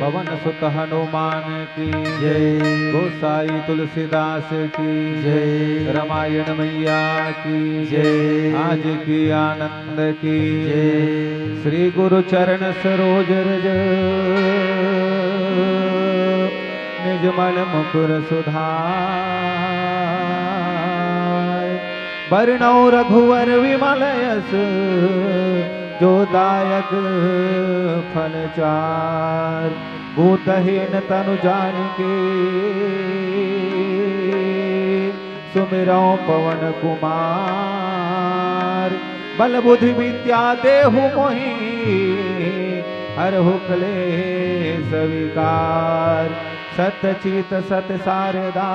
पवन सुत हनुमान की जय। गोसाई तुलसीदास की जय। रामायण मैया की जय। आज की आनंद की जय। श्री गुरु चरण सरोज रज निजमल मुकुर सुधार बरनौ रघुवर विमल यस जो दायक फल चार भूतहीन तनु जानिके सुमिरौ पवन कुमार बल बुद्धि विद्या देहु मोहि हरहु क्लेश विकार सत्य चित सत सारदा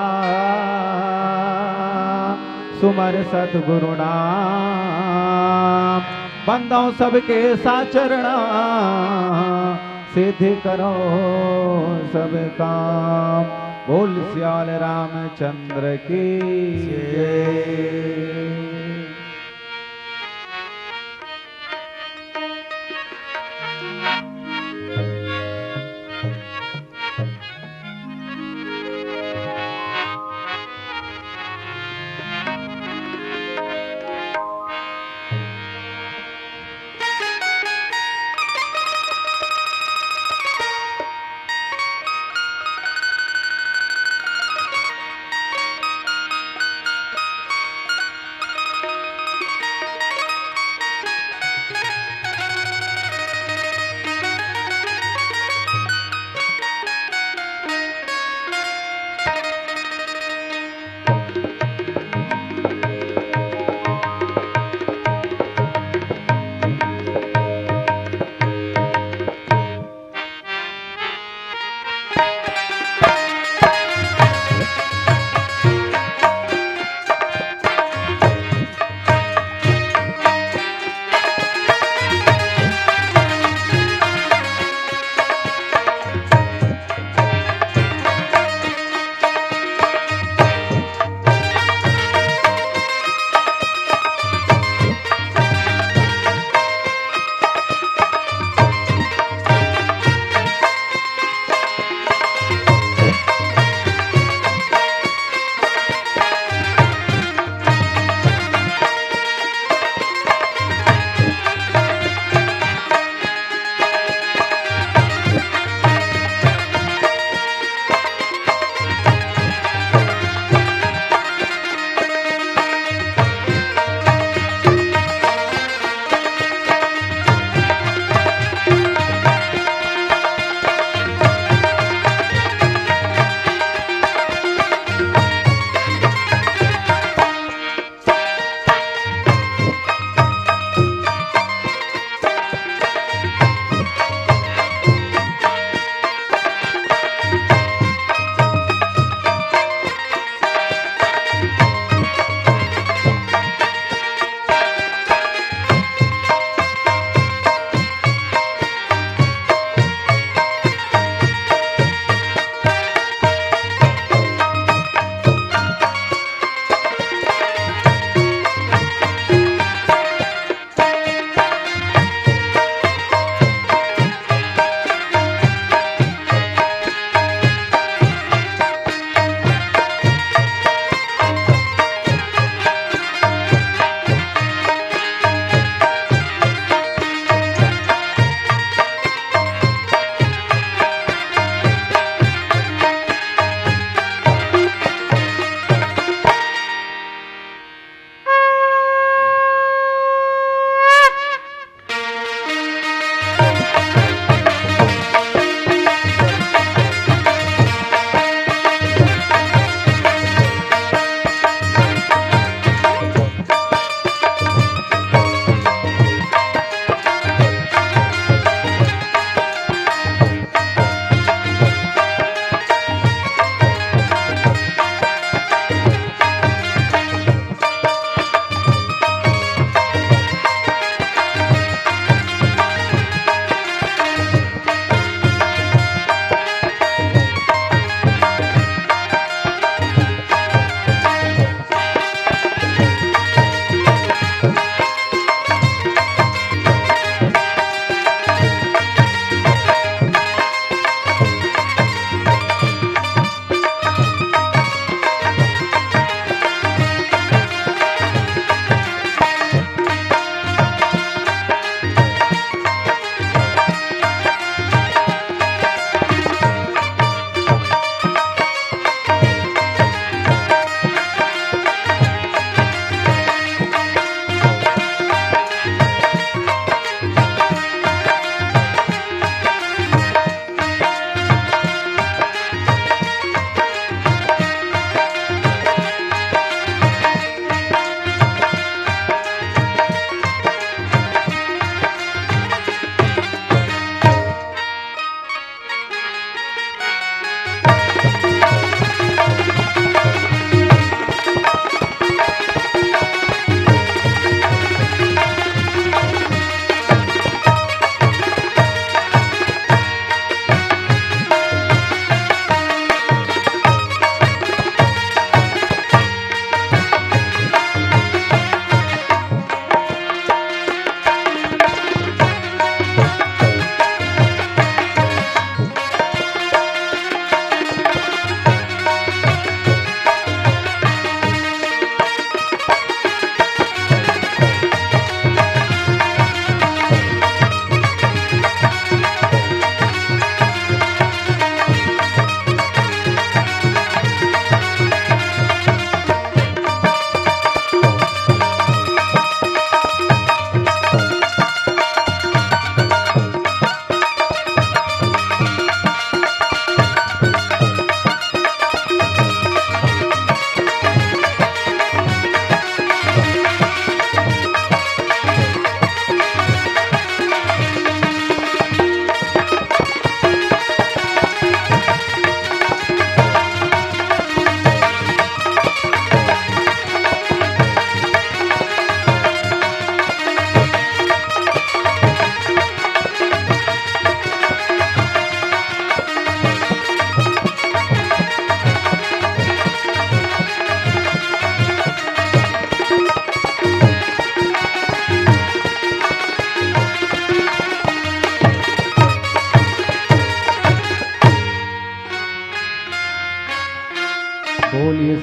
सुमर सतगुरु नाम बंदौ सबके साचरणा सिद्धि करो सब काम बोल सियाल रामचंद्र की जय।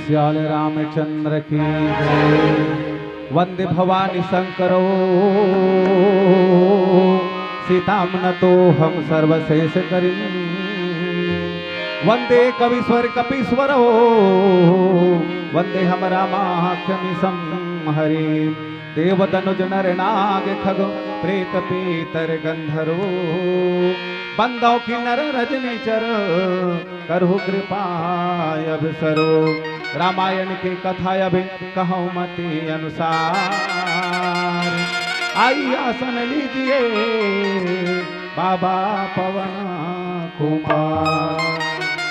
श्याल रामचंद्र की जय। वंदे भवानी शंकरो सीताम न तो हम सर्वशेष करी। वंदे कविस्वर कपीश्वरो वंदे हम रामाख्यमिसं हरि। देव दनुज नर नाग खग प्रेत पीतर गंधर्व। बंदौ की नर रजनी चर करहु कृपाय अभिसरो। रामायण की कथा अभी कहूँ मति अनुसार। आई आसन लीजिए बाबा पवन कुमार।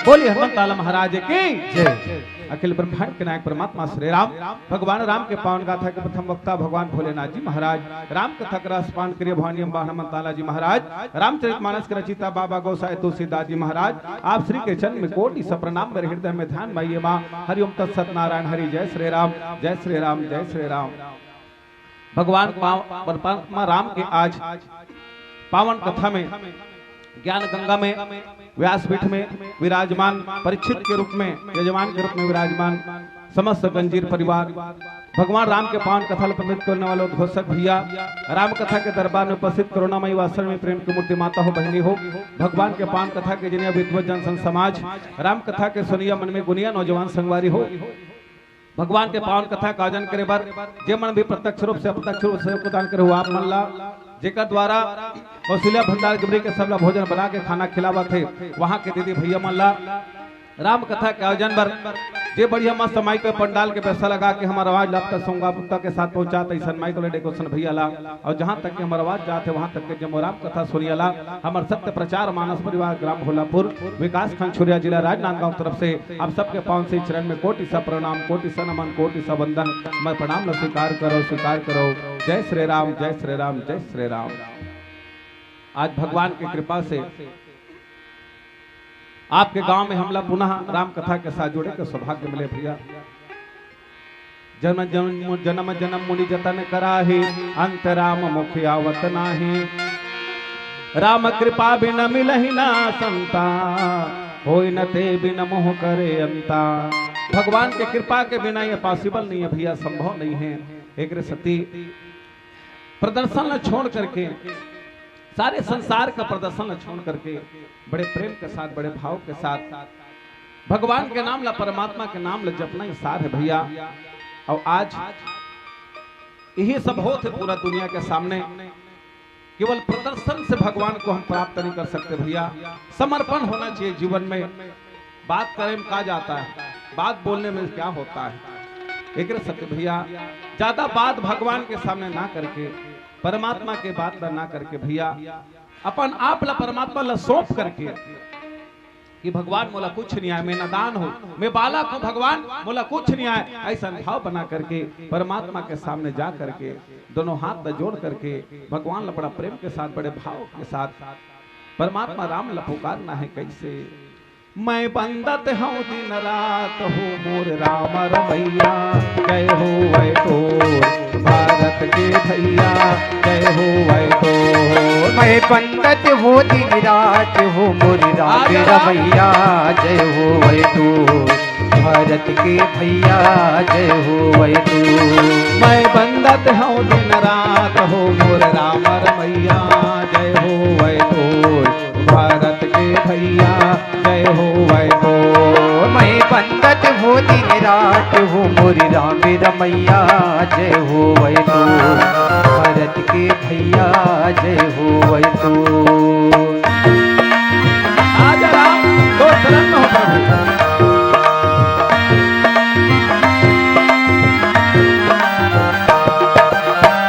बोलिए हनुमंत महाराज की जय। अखिल ब्रह्मांड के नायक परमात्मा श्री राम भगवान राम के पावन गाथा के प्रथम वक्ता भगवान भोलेनाथ जी महाराज। राम कथा का रसपान करिए भवानी अम्बा हनुमंताला जी महाराज। रामचरितमानस के रचिता बाबा गोसाई तुलसीदास जी महाराज। आप श्री के चरण में कोटि सप्रणाम मेरे हृदय में ध्यान माइये माँ। हरिओम तत्सत नारायण हरि। जय श्री राम जय श्री राम जय श्री राम। भगवान परमात्मा राम के आज पावन कथा में ज्ञान गंगा में व्यासपीठ में विराजमान परीक्षित के रूप में यजमान के रूप में विराजमान समस्त गंजीर परिवार भगवान राम के पावन कथा प्रवृत्त करने वाले उद्घोषक भैया राम कथा के दरबार में उपस्थित करुणामयी वात्सल्य में प्रेम की मूर्ति माता हो बहनी हो। भगवान के पावन कथा के जिन्हें विद्वत जन संघ समाज राम कथा के सुनिया मन में गुनिया नौजवान संगवारी हो। भगवान के पावन कथा का आयोजन करे बर जे मन भी प्रत्यक्ष रूप से अप्रत्यक्ष रूप से प्रदान करे हो आप मन ला जेकर द्वारा कौशल्या भंडार गिबरी के सब भोजन बना के खाना खिलावा थे वहां के दीदी भैया मन ला राम कथा के आयोजन बर जे बढ़िया मस्त माइक पे पंडाल के पैसा लगा के हमारा आवाज लाभ तक सोंगा पुत्ता के साथ पहुंचाते ऐसा माइक वाले डेकोरेशन भैया ला और जहां तक के हमारा आवाज जाते वहां तक के जब राम कथा सुनिया ला हमारे सत्य प्रचार मानस परिवार ग्राम भोलापुर विकास खंड छुरिया जिला राजनांदगांव तरफ से आप सबके पावन से चरण में कोटि सा प्रणाम कोटि सा नमन कोटि सा वंदन। मैं प्रणाम स्वीकार करो। जय श्री राम जय श्री राम जय श्री राम। आज भगवान की कृपा से आपके गांव में हमला पुनः राम कथा के साथ जुड़े के सौभाग्य मिले भैया। जन्म जन्म जन्म जन्म मुनि जतन कराही अंत राम मुख आवत नाही। राम कृपा बिन मिलहि ना संता होई न ते बिन मोह करे अंता। भगवान के कृपा के बिना ये पॉसिबल नहीं है भैया, संभव नहीं है। एक सती प्रदर्शन न छोड़ करके सारे संसार का प्रदर्शन न छोड़ करके बड़े प्रेम के साथ बड़े भाव के साथ भगवान के नाम ला परमात्मा के नाम ला जपना ही सार है भैया। और आज यही सब हो थे पूरा दुनिया के सामने। केवल प्रदर्शन से भगवान को हम प्राप्त नहीं कर सकते भैया, समर्पण होना चाहिए जीवन में। बात करें में कहा जाता है, बात बोलने में क्या होता है। एक सत्य भैया, ज्यादा बात भगवान के सामने ना करके परमात्मा के बात ला ना करके भैया अपन आप ला परमात्मा ला सौंप करके कि भगवान मोला कुछ नहीं आए, मैं नादान हूँ, मैं बालक हूँ, भगवान मोला कुछ नहीं आए, ऐसा भाव बना करके परमात्मा के सामने जा करके दोनों हाथ ला जोड़ करके भगवान ला बड़ा प्रेम के साथ बड़े भाव के साथ परमात्मा राम ला पुकारना है। कैसे? मैं बंदत हूँ दिन रात हूँ मोर राम रमैया। जय हो वै तो भारत के भैया, जय हो वै तो। मैं बंदत हूँ दिन रात हूँ मोर राम रमैया। जय हो वै तो भारत के भैया, जय हो वै तो। मैं बंदत हूँ दिन रात हूँ मोर राम रमैया। जय हो वै तो भारत के भैया, जय हो वै तो। मैं बंदत हूँ दिन रात हूँ मोर राम रमैया। जय हो वै तो भारत के भैया, जय हो वै तो। आज राम दो चरण में हो प्रभु।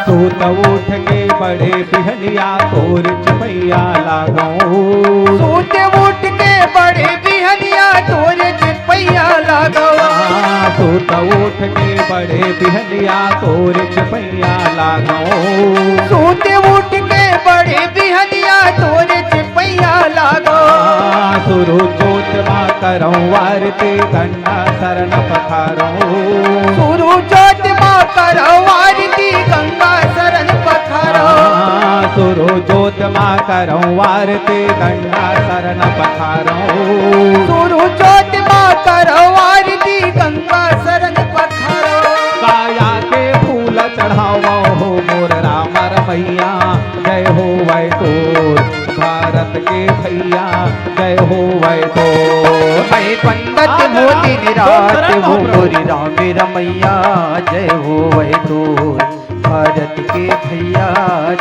सूत उठ के बड़े बिहनिया तोर चपैया लागो। सूत उठ के बड़े बिहनिया तोर चपैया लागो। सूत उठ के बड़े बिहनिया तोर चपैया लागो। सूत उठ के बड़े बिहनिया तोर चपैया लागो। सुरु जोत मा करौ आरती गंगा शरण पखारो। सुरु जोत मा करौ आरती गंगा शरण पखारो। सुरु जोत मा करौ आरती गंगा शरण पखारो। सुरु जोत मा करौ आरती गंगा जय हो वै तो। मैं पंडित हो दिन रात हो मोरी राम रमैया जय हो वै तो। भारत के भैया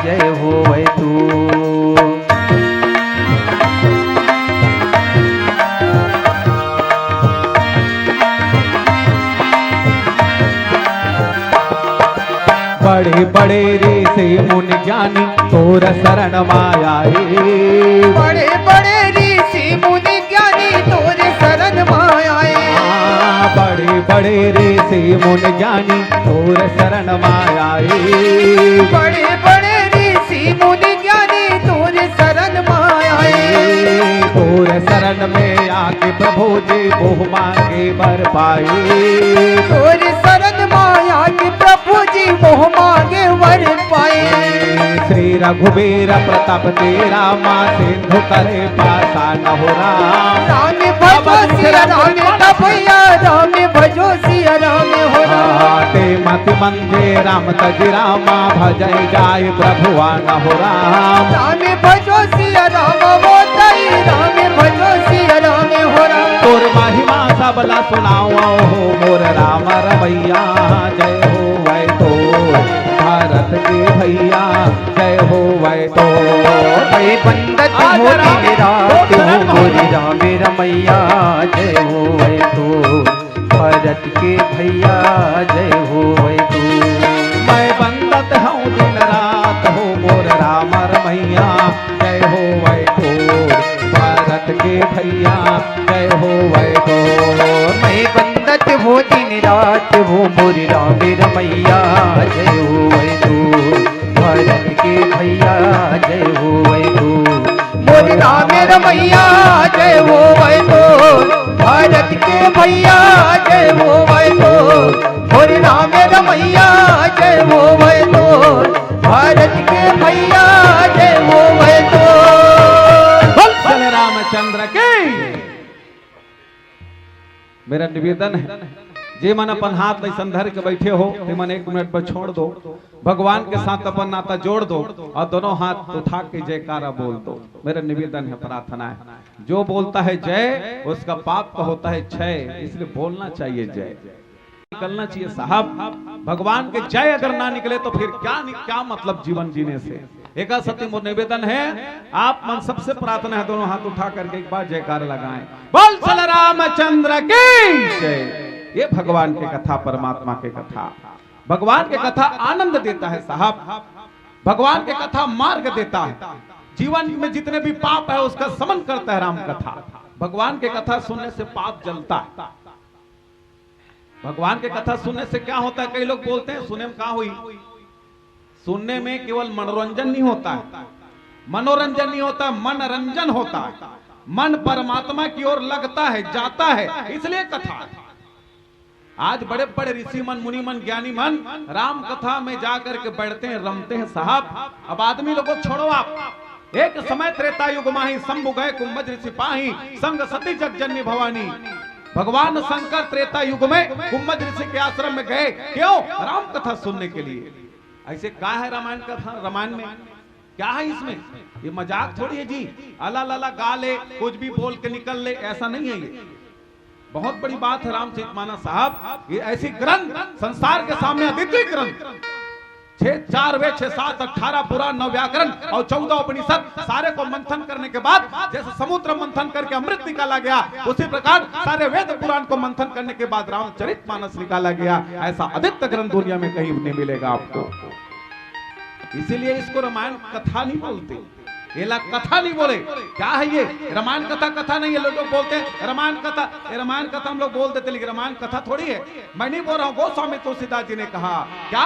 जय हो वै तो। बड़े बड़े ऋषि मुनि ज्ञानी तोर शरण मायाए। बड़े बड़े ऋषि मुनि ज्ञानी तोर शरण मायाए। बड़े बड़े ऋषि मुनि ज्ञानी तोर शरण मायाए। बड़े बड़े ऋषि मुनि ज्ञानी तोर शरण मायाए। तोर शरण में आके प्रभु जी मोह मांगे बर पाए। तोर शरण माया के प्रभु जी मोह मांगे वर पाए। श्री रघुवीर प्रताप तेरा माँ सिंधु करे पासा न हो राम। राम भजो सिया राम भैया राम भजो सिया राम हो राम। ते मति मंजे राम तज रामा भजय जाय प्रभुआ न हो राम। राम भजो सिया राम वो तई राम भजो सिया राम हो राम। तोर महिमा सबला सुनाओ हो मोर राम रमैया जय हो वै तो। भारत के भैया जय हो वै तो। मैं पंडित हो दिन रात हो मोरी राम रमैया जय हो वै तो। भारत के भैया जय हो वै तो। मैं पंडित हूँ दिन रात हो मोर राम रमैया जय हो वै तो। भारत के भैया जय हो वै तो। मैं पंडित हो दिन रात हो मोरी राम रमैया जय हो वै तो। भारत के भैया जय हो वै तो। मोरी राम रमैया जय हो वै तो। भारत के भैया जय हो वै तो। मोरी राम रमैया जय हो वै तो। भारत के भैया जय हो वै तो। बोल रामचंद्र की। मेरा निवेदन है जे मन अपन हाथ ऐसा धर के बैठे हो ते मन 1 मिनट पर छोड़ दो। भगवान के साथ अपन नाता जोड़ दो और दोनों हाथ उठा के जयकारा बोल दो। मेरा निवेदन है, प्रार्थना है। जो बोलता है जय उसका पाप का होता है क्षय, इसलिए बोलना चाहिए जय। निकलना चाहिए साहब। भगवान के जय अगर ना निकले तो फिर क्या मतलब जीवन जीने से। एक सत्य मोर निवेदन है, आप मन सबसे प्रार्थना है दोनों हाथ उठा करके एक बार जयकार लगाएं। बोल चल रामचंद्र की जय। ये भगवान की कथा, परमात्मा की कथा। भगवान की कथा आनंद देता है साहब। भगवान की कथा मार्ग देता है। जीवन में जितने भी पाप है उसका समन करता है राम कथा। भगवान की कथा सुनने से पाप जलता है। भगवान की कथा सुनने से क्या होता है, कई लोग बोलते हैं सुनने में क्या हुई। सुनने में केवल मनोरंजन नहीं होता है, मनोरंजन नहीं होता, मनोरंजन होता है। मन परमात्मा की ओर लगता है, जाता है, इसलिए कथा। आज बड़े बड़े ऋषि मन, मुनि मन, ज्ञानी मन राम कथा में जाकर के बैठते हैं, रमते हैं साहब। अब आदमी लोगों को छोड़ो आप। एक समय त्रेता युग माही शंभु गए कुंभज ऋषि पाही संग सती जगजननी भवानी। भगवान शंकर त्रेता युग में कुंभज ऋषि के आश्रम में गए, क्यों? राम कथा सुनने के लिए। ऐसे क्या है रामायण कथा? रामायण में क्या है? इसमें ये मजाक थोड़ी है जी, अला लला गा ले, कुछ भी बोल के निकल ले, ऐसा नहीं है। ये बहुत बड़ी बात है रामचरितमानस साहब। ये ऐसी ग्रंथ संसार के सामने अद्वितीय ग्रंथ, 4 वेद 6 7 18 पुराण 9 व्याकरण और 14 उपनिषद, सारे को मंथन करने के बाद जैसे समुद्र मंथन करके अमृत निकाला गया, उसी प्रकार सारे वेद पुराण को मंथन करने के बाद रामचरितमानस निकाला गया। ऐसा अद्वितीय ग्रंथ दुनिया में कहीं नहीं मिलेगा आपको। इसीलिए इसको रामायण कथा नहीं बोलते, ये कथा नहीं बोले। क्या है ये? रामायण कथा कथा नहीं है। लोग बोलते हैं रामायण कथा, रामायण कथा हम लोग बोल देते, लेकिन रामायण कथा थोड़ी है। मैं नहीं बोल रहा हूँ, गोस्वामी तुलसीदास जी ने कहा क्या?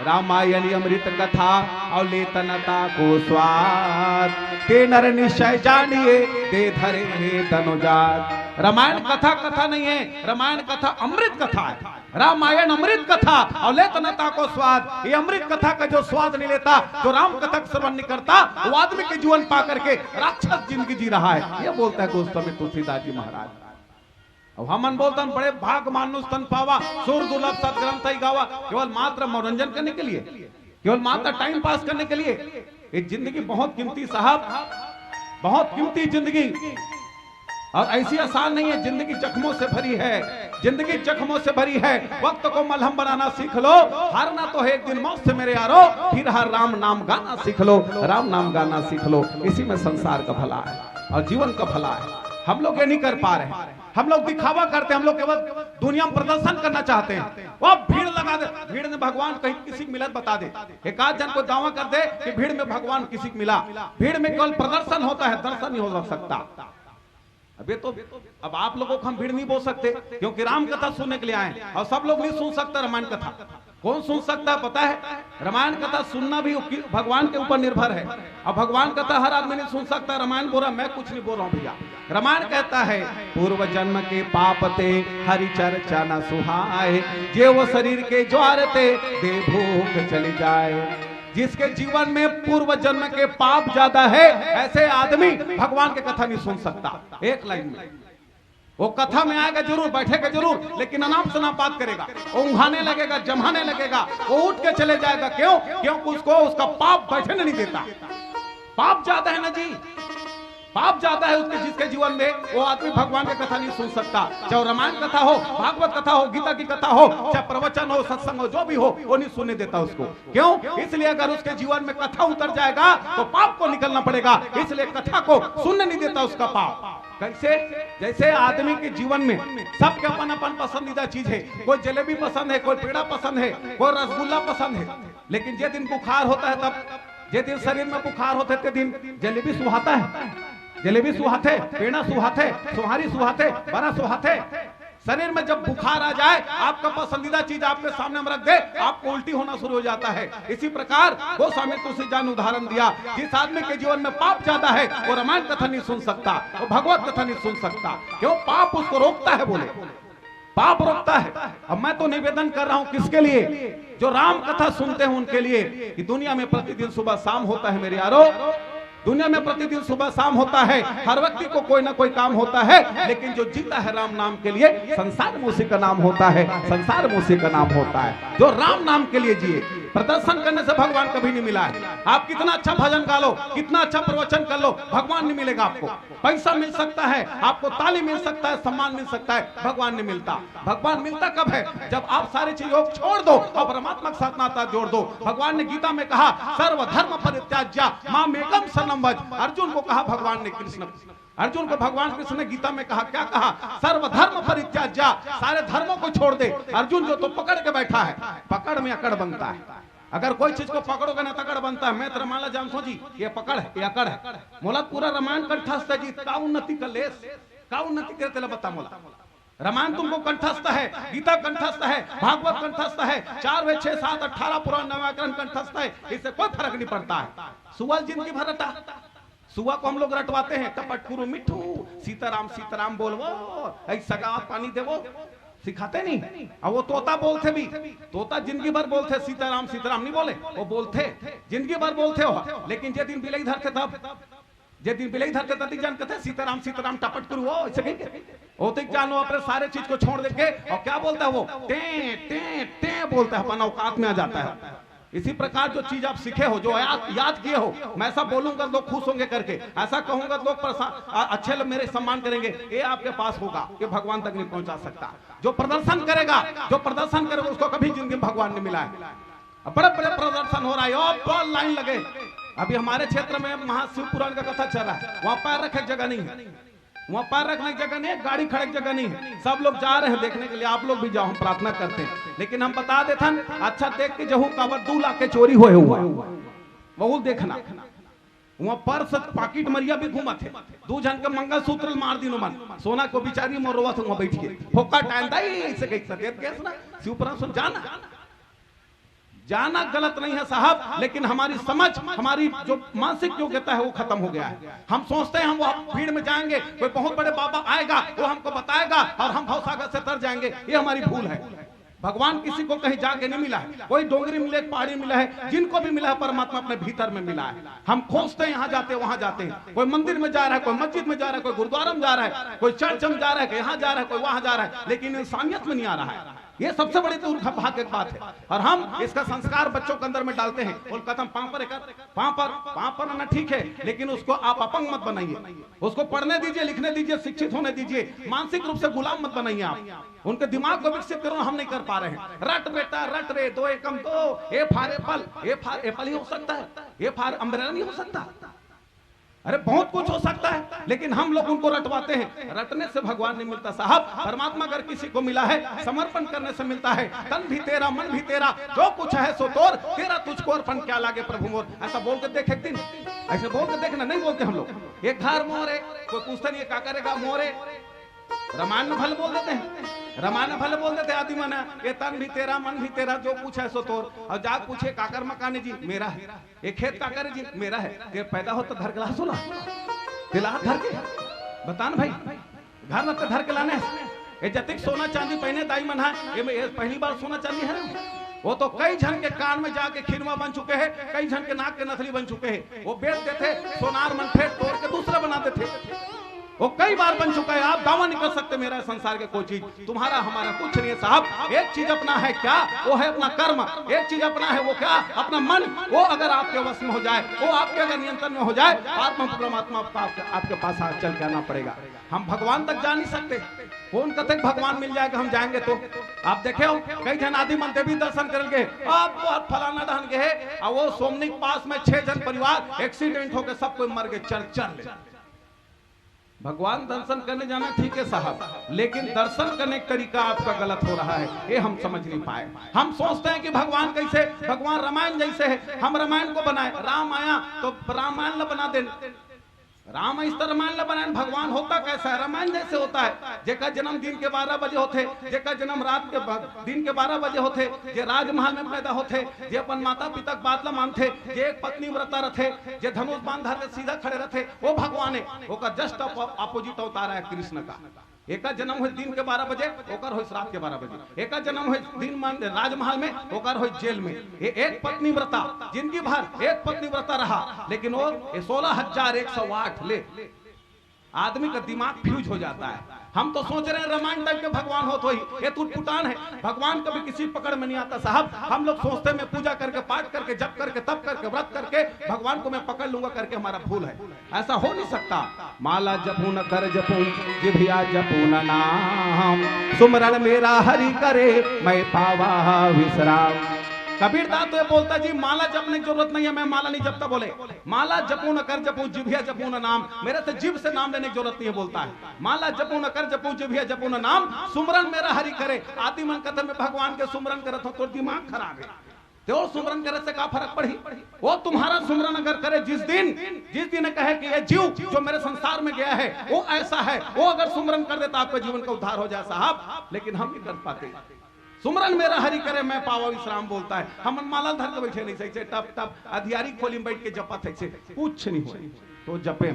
रामायण अमृत कथा और लेतनता को स्वाद, ते नर निश्चय जानिए दे धरे हे तनुजात। रामायण कथा कथा नहीं है, रामायण कथा अमृत कथा है। रामायण अमृत कथा और लेतनता को स्वाद। ये अमृत कथा का जो स्वाद नहीं लेता, जो राम कथा श्रवण नहीं करता, वो आदमी के जीवन पा करके राक्षस जिंदगी जी रहा है। ये बोलता है गोस्वामी तुलसीदास जी महाराज। अब हमन बोलता बड़े भाग मानुष तन पावा, सुर दुर्लभ सदग्रंथ ही गावा। केवल मात्र मनोरंजन करने के लिए, केवल मात्र टाइम पास करने के लिए। ये जिंदगी बहुत कीमती साहब। बहुत कीमती जिंदगी, और ऐसी आसान नहीं है। जिंदगी जख्मों से भरी है, जिंदगी जख्मों से भरी है। वक्त को मलहम बनाना सीख लो, हारना तो है एक दिन मौत से मेरे यारो, फिर हर राम नाम गाना सीख लो, राम नाम गाना सीख लो। इसी में संसार का भला है और जीवन का भला है। हम लोग ये नहीं कर पा रहे, हम लोग दिखावा करते हैं, हम लोग केवल दुनिया में प्रदर्शन करना चाहते हैं। वो भीड़ लगा दे, भीड़ में भगवान कहीं किसी को मिलत बता दे, एक आध जन को दावा कर दे कि भीड़ में भगवान किसी को मिला। भीड़ में केवल प्रदर्शन होता है, दर्शन नहीं हो सकता। अबे तो अब आप लोगों को हम भीड़ नहीं बोल सकते, क्योंकि राम कथा सुनने के लिए आए, और सब लोग नहीं सुन सकते रामायण कथा। कौन सुन सकता है पता है? रामायण कथा सुनना भी भगवान के ऊपर निर्भर है, और भगवान कथा हर आदमी नहीं सुन सकता। रामायण बोल रहा, मैं कुछ नहीं बोल रहा हूं भैया। रामायण कहता है पूर्व जन्म के पाप ते हरि चर्चा न सुहाए, जे वो शरीर के ज्वार ते दे भूख चली जाए। जिसके जीवन में पूर्व जन्म के पाप ज्यादा है, ऐसे आदमी भगवान के कथा नहीं सुन सकता। एक लाइन में वो कथा में आएगा जरूर, बैठेगा जरूर, लेकिन अनाप शनाप बात करेगा, वो उंघाने लगेगा, जमाने लगेगा, वो उठ के चले जाएगा। क्यों? क्योंकि उसको उसका पाप बैठने नहीं देता। पाप ज्यादा है ना जी, पाप ज्यादा है उसके, जिसके जीवन में वो आदमी भगवान की कथा नहीं सुन सकता। चाहे रामायण कथा हो, भागवत कथा हो, गीता की कथा हो, चाहे प्रवचन हो, सत्संग हो, जो भी हो, वो नहीं सुनने देता उसको। क्यों? इसलिए अगर उसके जीवन में कथा उतर जाएगा तो पाप को निकलना पड़ेगा, इसलिए कथा को सुनने नहीं देता उसका पाप। कैसे? जैसे आदमी के जीवन में सबके अपन अपन पसंदीदा चीज है, कोई जलेबी पसंद है, कोई पेड़ा पसंद है, कोई रसगुल्ला पसंद है, लेकिन जिस दिन बुखार होता है, तब जिस दिन शरीर में बुखार होते ते दिन जलेबी सुहाता है, जलेबी सुहाते, पेड़ा सुहाते, सुहारी सुहाते, बड़ा सुहाते। शरीर में जब बुखार आ जाए, आपका पसंदीदा चीज आपके सामने हम रख दे, आपको उल्टी होना शुरू हो जाता है। इसी प्रकार गोस्वामी तुलसीदास ने उदाहरण दिया, जिस आदमी के जीवन में पाप ज्यादा है वो रामायण कथा नहीं सुन सकता, वो भगवत कथा नहीं सुन सकता। क्यों? पाप उसको रोकता है, बोले पाप रोकता है। अब मैं तो निवेदन कर रहा हूं किसके लिए? जो राम कथा सुनते हैं उनके लिए, कि दुनिया में प्रतिदिन सुबह शाम होता है मेरे यारो, दुनिया में प्रतिदिन सुबह शाम होता है, हर व्यक्ति को कोई ना कोई काम होता है, लेकिन जो जीता है राम नाम के लिए, संसार में उसी का नाम होता है, संसार में उसी का नाम होता है। जो राम नाम के लिए जिए, प्रदर्शन करने से भगवान कभी नहीं मिला है। आप कितना अच्छा भजन गा लो, कितना अच्छा प्रवचन कर लो, भगवान नहीं मिलेगा आपको। पैसा मिल सकता है, आपको ताली मिल सकता है, सम्मान मिल सकता है, भगवान नहीं मिलता। भगवान मिलता कब है? जब आप सारी चीजों को छोड़ दो और परमात्मा के साथ नाता जोड़ दो। भगवान ने गीता में कहा सर्वधर्म परित्याज्य माम एकम शरणम व्रज। अर्जुन को कहा भगवान ने, कृष्ण अर्जुन को भगवान कृष्ण ने गीता में कहा, क्या कहा? सर्वधर्म परित्याज्य, सारे धर्मों को छोड़ दे। अर्जुन जो तो पकड़ के बैठा है, पकड़ में अकड़ बनता है। अगर कोई चीज को पकड़ोगे ना तकड़ बनता है। मैं तो रामायण जान सोची ये पकड़ है, ये अकड़ है। मोला पूरा रामायण कंठस्थ है जी, का उन्नति कर लेस, का उन्नति करते ला बता मोला। रामायण तुमको कंठस्थ है, गीता कंठस्थ है, भागवत कंठस्थ है, 4 वे 6 7 18 पुराण नवाकरण कंठस्थ है, इससे कोई फर्क नहीं पड़ता है। सुअल जिंदगी भर रटा, सुआ को हम लोग रटवाते हैं, कपट कुरु मिठू सीताराम सीताराम बोलवो, ऐसा सगा पानी देवो, सिखाते नहीं। और वो तोता बोलते भी, तोता जिंदगी भर बोलते सीताराम सीताराम नहीं बोले, वो बोलते जिंदगी भर बोलते हो, लेकिन जे दिन बिलई धरते तब, जे दिन बिलई धरते तब जान कहते सीताराम सीताराम टपट करू, वो ऐसे कहेंगे। वो तो जानो अपने सारे चीज को छोड़ देके, और क्या बोलता है वो? टे टे टे बोलता है, अपना औकात में आ जाता है। इसी प्रकार जो चीज आप सीखे हो, जो याद किए हो, मैं ऐसा बोलूंगा लोग खुश होंगे करके, ऐसा कहूंगा लोग अच्छे लोग मेरे सम्मान करेंगे, ये आपके पास होगा, ये भगवान तक नहीं पहुंचा सकता। जो प्रदर्शन करेगा, जो प्रदर्शन करेगा, उसको कभी जिंदगी में भगवान नहीं मिला है। बड़े बड़े प्रदर्शन हो रहा है, और लाइन लगे। अभी हमारे क्षेत्र में महाशिव पुराण का कथा चल रहा है, वहां पैर रखे जगह नहीं है, वहां पैर रखने की जगह नहीं है, गाड़ी खड़े की जगह नहीं है। सब लोग जा रहे हैं देखने के लिए, आप लोग भी जाओ, हम प्रार्थना करते हैं। लेकिन हम बता देते हैं, अच्छा देख के जहू कावर 2 लाख के चोरी हुए हुआ वो देखना। वहां पर्स पाकिट मरिया भी घूमत है, 2 जन के मंगलसूत्र मार दिनो मन, सोना को बिचारी मोरवा से वहां बैठ के फोका टाइम दाई ऐसे कैसे ना शिवपुराण सुन जाना गलत नहीं है साहब, लेकिन हमारी समझ, हमारी जो मानसिक योग्यता है वो खत्म हो गया है। हम सोचते हैं हम वो भीड़ में जाएंगे, कोई बहुत बड़े बाबा आएगा, वो हमको बताएगा और हम भवसागर से तर जाएंगे, ये हमारी भूल है। भगवान किसी को कहीं जाके नहीं मिला है, कोई डोंगरी मिले, पहाड़ी मिला है, जिनको भी मिला है परमात्मा अपने भीतर में मिला है। हम खोजते हैं, यहाँ जाते वहां जाते हैं, कोई मंदिर में जा रहा है, कोई मस्जिद में जा रहा है, कोई गुरुद्वारा में जा रहा है, कोई चर्च में जा रहा है, यहाँ जा रहा है, कोई वहां जा रहा है, लेकिन इंसानियत में नहीं आ रहा है। ये सबसे बड़ी दुर्भाग्य की बात है। और हम इसका संस्कार बच्चों के अंदर में डालते हैं, बोलता हम पापर ना ठीक है, लेकिन उसको आप अपंग मत बनाइए, उसको पढ़ने दीजिए, लिखने दीजिए, शिक्षित होने दीजिए, मानसिक रूप से गुलाम मत बनाइए आप। उनके दिमाग को विकसित करो, हम नहीं कर पा रहे हैं। रट बेटा रट रे, 2 एकम 2, ए फार एप्पल, ए फार एप्पल ही हो सकता है, ए फार अम्ब्रेला नहीं हो सकता। अरे बहुत कुछ हो सकता है, लेकिन हम लोग उनको रटवाते हैं। रटने से भगवान नहीं मिलता साहब। परमात्मा अगर किसी को मिला है, समर्पण करने से मिलता है। तन भी तेरा, मन भी तेरा, जो कुछ है सो तोर, तेरा तुझको अर्पण क्या लागे प्रभु मोर। ऐसा बोल के देख एक दिन, ऐसे बोल के देखना, नहीं बोलते हम लोग। एक घर मोरे, कोई पूछता नहीं क्या करेगा मोरे। रामायण में भले बोल देते हैं, रामायण में भले बोल देते हैं आदि मना, ये तन भी तेरा, मन भी तेरा, जो कुछ है सो तोर। और जाग पूछे काकर मकाने जी मेरा है, ये खेत काकर जी मेरा है। ये पैदा हो तो घर के ला सोना, दिला धर के बता ना भाई, घर में तो धर के लाने। ये जतिक सोना चांदी पहने दाई मन है, ये पहली बार सोना चांदी है। वो तो कई जन के कान में जाके खिनवा बन चुके हैं, कई जन के नाक के नथली बन चुके हैं। वो बेच देते, सोनार मन फेंक तोड़ के दूसरा बना देते। वो कई बार बन चुका है। आप दावा नहीं कर सकते मेरा संसार के कोई चीज तुम्हारा हमारा कुछ नहीं है साहब। एक चीज अपना है क्या, वो है अपना कर्म। एक चीज अपना है वो क्या, अपना मन। वो अगर आपके वश में हो जाए, वो आपके अगर नियंत्रण में हो जाए, आत्मा परमात्मा आपके पास चल के आना पड़ेगा। हम भगवान तक जा नहीं सकते। कौन कहते भगवान मिल जाएगा हम जाएंगे तो। आप देखे हो कई जन आदि मन देवी दर्शन करेंगे, आप फलाना ढंग के है, और वो सोमनी पास में 6 जन परिवार एक्सीडेंट होकर सब कोई मर गए, चल ले। भगवान दर्शन करने जाना ठीक है साहब, लेकिन दर्शन करने का तरीका आपका गलत हो रहा है, ये हम समझ नहीं पाए। हम सोचते हैं कि भगवान कैसे, भगवान रामायण जैसे है, हम रामायण को बनाए। राम आया तो रामायण ला बना दे, राम इस तरह रामायण ला बनाए। भगवान होता कैसा है, रामायण जैसे होता है। जेका जन्म दिन के 12 बजे होते, जेका जन्म रात के दिन के 12 बजे होते, जे राजमहल में पैदा होते, जे अपन माता पिता के बात ला मानते, जे एक पत्नी व्रता रथे, जे धनुष बांध धर के सीधा खड़े रथे, वो भगवान है। ओका जस्ट अपोजिट अवतार है कृष्ण का। एका जन्म हो दिन के 12 बजे, ओकर हो रात के 12 बजे। एका जन्म हो दिन राजमहल में, ओकर हो जेल में। ये एक पत्नी व्रता, जिंदगी भर एक पत्नी व्रता रहा, लेकिन वो 16,108 ले आदमी का दिमाग फ्यूज हो जाता है। हम तो सोच रहे हैं रामायण टाइप के भगवान हो तो ही, ये टूटपुटान है। भगवान कभी किसी पकड़ में नहीं आता साहब। हम लोग सोचते हैं मैं पूजा करके, पाठ करके, जप करके, तप करके, व्रत करके भगवान को मैं पकड़ लूंगा करके हमारा भूल है। ऐसा हो नहीं सकता। माला जपू न कर जपू, जिभिया जपू न नाम, सुमरन मेरा हरि करे, मैं पावा विश्राम। कबीर दास तो ये बोलता जी माला जपने की जरूरत नहीं है, मैं माला नहीं जपता। बोले माला जपू न कर जपू, जिभिया जपू न नाम, मेरे से जीभ से नाम लेने की जरूरत नहीं है। बोलता है माला जपू न कर जपू, जिभिया जपू न नाम, सुमरन मेरा हरि करे। आदि मन कहते मैं भगवान के सुमरन करत हूं तो दिमाग खराब है। तो सुमरन करे से क्या फर्क पड़ी। वो तुम्हारा सुमरन अगर करे, जिस दिन कहे कि ये जीव जो मेरे संसार में गया है वो ऐसा है, वो अगर सुमरन कर दे तो आपके जीवन का उद्धार हो जाए साहब। लेकिन हम नहीं कर पाते। सुमरन मेरा हरि करे, मैं पावा विश्राम बोलता है। हम माला धर के बैठे नहीं सही, टप टप अधियारी खोली में बैठ के जपत है, कुछ नहीं हो तो जपे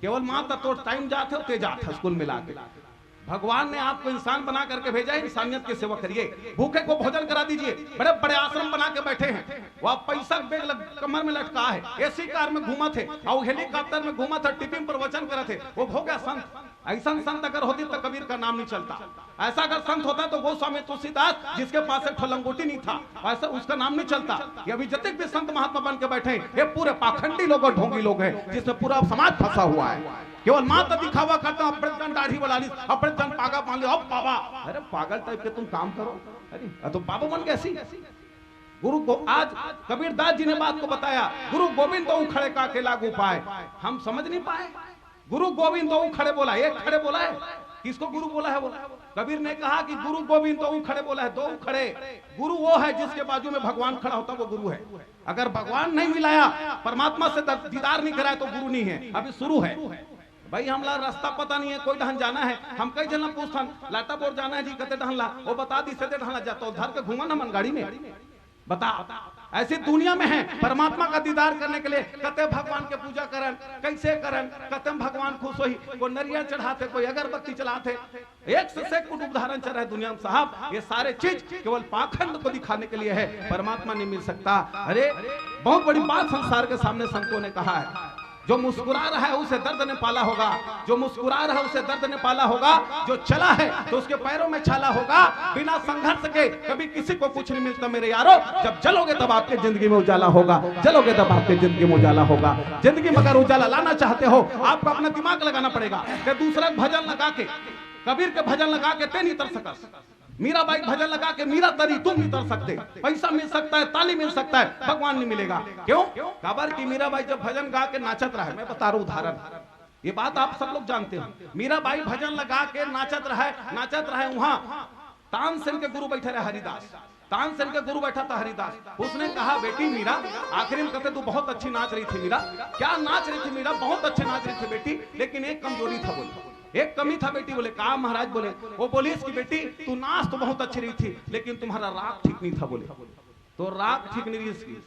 केवल माता तो टाइम जाते होते जाते स्कूल में लाके। भगवान ने आपको इंसान बना करके भेजा है, इंसानियत की सेवा करिए। भूखे को भोजन करा दीजिए। बड़े बड़े आश्रम बना के बैठे हैं, वह पैसा बैग कमर में लटका है, एसी कार में घूमा थे और हेलीकॉप्टर में घूमा था, टिपिंग पर वचन करे थे, वो हो गया संत। ऐसा संत अगर होती तो कबीर का नाम नहीं चलता। ऐसा अगर संत होता तो गोस्वामी तुलसीदास, जिसके पास एक लंगोटी नहीं था, ऐसा उसका नाम नहीं चलता। ये अभी जितने भी संत महात्मा बन के बैठे ये पूरे पाखंडी लोग और ढोंगी लोग हैं, जिसमें पूरा समाज फंसा हुआ है। केवल माता दिखावा करता हूं, अपने जन दाढ़ी बना ली, अपने जन पागा मान ली, अब बाबा। अरे पागल टाइप के तुम काम करो, अरे तुम बाबा बन कैसी। गुरु को आज कबीर दास जी ने बात को बताया, गुरु गोविंद तो खड़े का के लागू पाए। हम समझ नहीं पाए। गुरु गोविंद तो खड़े बोला, एक खड़े बोला है, किसको गुरु बोला है? बोला कबीर ने कहा कि गुरु गोविंद तो खड़े बोला है, 2 खड़े। गुरु वो है जिसके बाजू में भगवान खड़ा होता, वो गुरु है। अगर भगवान नहीं मिलाया, परमात्मा से दीदार नहीं कराया तो गुरु नहीं है, अभी शुरू है। भाई हमला रास्ता पता नहीं है, कोई ढहन जाना है, हम कई जना पूछथन लाटा बोर जाना है जी, कते ढहन ला, वो बता दी से ढहन जाता, धर के घूमा ना मन गाड़ी में। बता ऐसी दुनिया में है, परमात्मा का दीदार करने के लिए कते भगवान के पूजा करन, कैसे करन, कते भगवान खुश होई, कोई नरिया चढ़ाते, कोई अगरबत्ती चलाते, एक से कुछ उदाहरण चल रहा है दुनिया में साहब। ये सारे चीज केवल पाखंड को दिखाने के लिए है, परमात्मा नहीं मिल सकता। अरे बहुत बड़ी बात संसार के सामने संतों ने कहा है। जो मुस्कुरा रहा है उसे दर्द ने पाला होगा, जो मुस्कुरा रहा है उसे दर्द ने पाला होगा, जो चला है तो उसके पैरों में छाला होगा। बिना संघर्ष के कभी किसी को कुछ नहीं मिलता मेरे यारो। जब जलोगे तब आपके जिंदगी में उजाला होगा, जलोगे तब आपके जिंदगी में उजाला होगा। जिंदगी में अगर उजाला लाना चाहते हो आपको अपना दिमाग लगाना पड़ेगा कि दूसरा भजन लगा के, कबीर के भजन लगा के ते नहीं तर सकस, मीराबाई भजन लगा के मीरा तरी तुम नहीं तर सकते। पैसा मिल सकता है, ताली मिल सकता है, भगवान नहीं मिलेगा। क्यों? काबर की मीराबाई जब भजन गा के नाचत रहा है, मैं बता रहा हूं उदाहरण, ये बात आप सब लोग जानते हो। मीराबाई भजन लगा के नाचत रहा है वहां तानसेन के गुरु बैठे रहे हरिदास, तानसेन के गुरु बैठा था हरिदास। उसने कहा बेटी मीरा, आखिरी में कहते तू बहुत अच्छी नाच रही थी मीरा। क्या नाच रही थी मीरा? बहुत अच्छी नाच रही थी बेटी, लेकिन एक कमजोरी था, बोले एक कमी था बेटी। बोले कहा महाराज? बोले वो बोली इसकी बेटी तू नाच तो बहुत अच्छी रही थी लेकिन तुम्हारा राग ठीक नहीं था। बोले तो राग ठीक नहीं इसकी,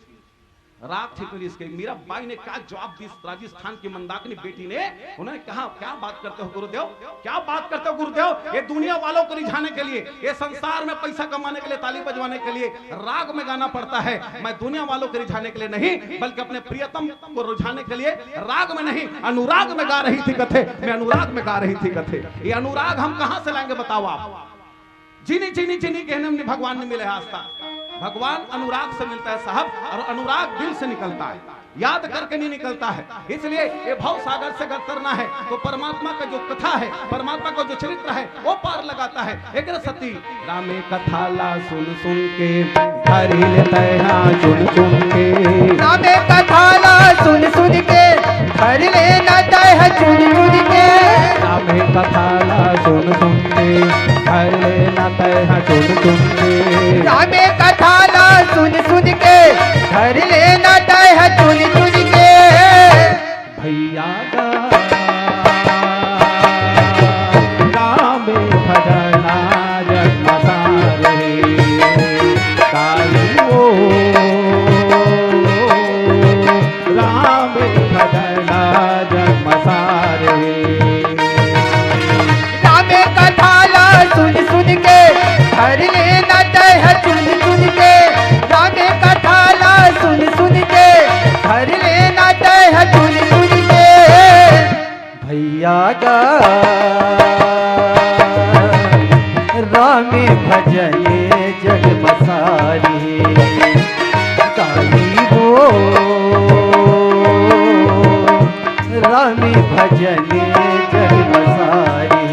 राग ठीक नहीं इसके। मीरा बाई ने क्या जवाब दी राजस्थान की मंदाकिनी बेटी ने? उन्होंने कहा क्या बात करते हो गुरुदेव, क्या बात करते हो गुरुदेव? ये दुनिया वालों को रिझाने के लिए, ये संसार में पैसा कमाने के लिए, ताली बजवाने के लिए राग में गाना पड़ता है। मैं दुनिया वालों को रिझाने के लिए नहीं बल्कि अपने प्रियतम को रिझाने के लिए राग में नहीं अनुराग में गा रही थी कथे। मैं अनुराग में गा रही थी कथे। ये अनुराग हम कहां से लाएंगे बताओ आप? चीनी चीनी चीनी कहने में भगवान ने मिले आज तक। भगवान अनुराग से मिलता है साहब, और अनुराग दिल से निकलता है, याद करके नहीं निकलता है। इसलिए ये भाव सागर से अगर करना है तो परमात्मा का जो कथा है, परमात्मा का जो चरित्र है वो पार लगाता है। एक सती रामे कथा ला सुन सुन के हरि लेता है चुन चुन के, रामे कथा ला सुन सुन के हरि लेता है चुन चुन के, रामे कथा ला सुन सुन के हरि लेता है चुन चुन के, रामे कथा ला सुन सुन के हरि लेता है चुन चुन के। भैया रामे भजना जन्म सारे कालियो, रामे भजना जन्म सारे, रामे कथा ला सुन सुन के हरि लेता है चुन चुन के, रामे कथा ला सुन सुन के हरि लेता है चुन चुन के। भैया गा रामे भजने जग बसारी काली हो, रामे भजने जग बसारी।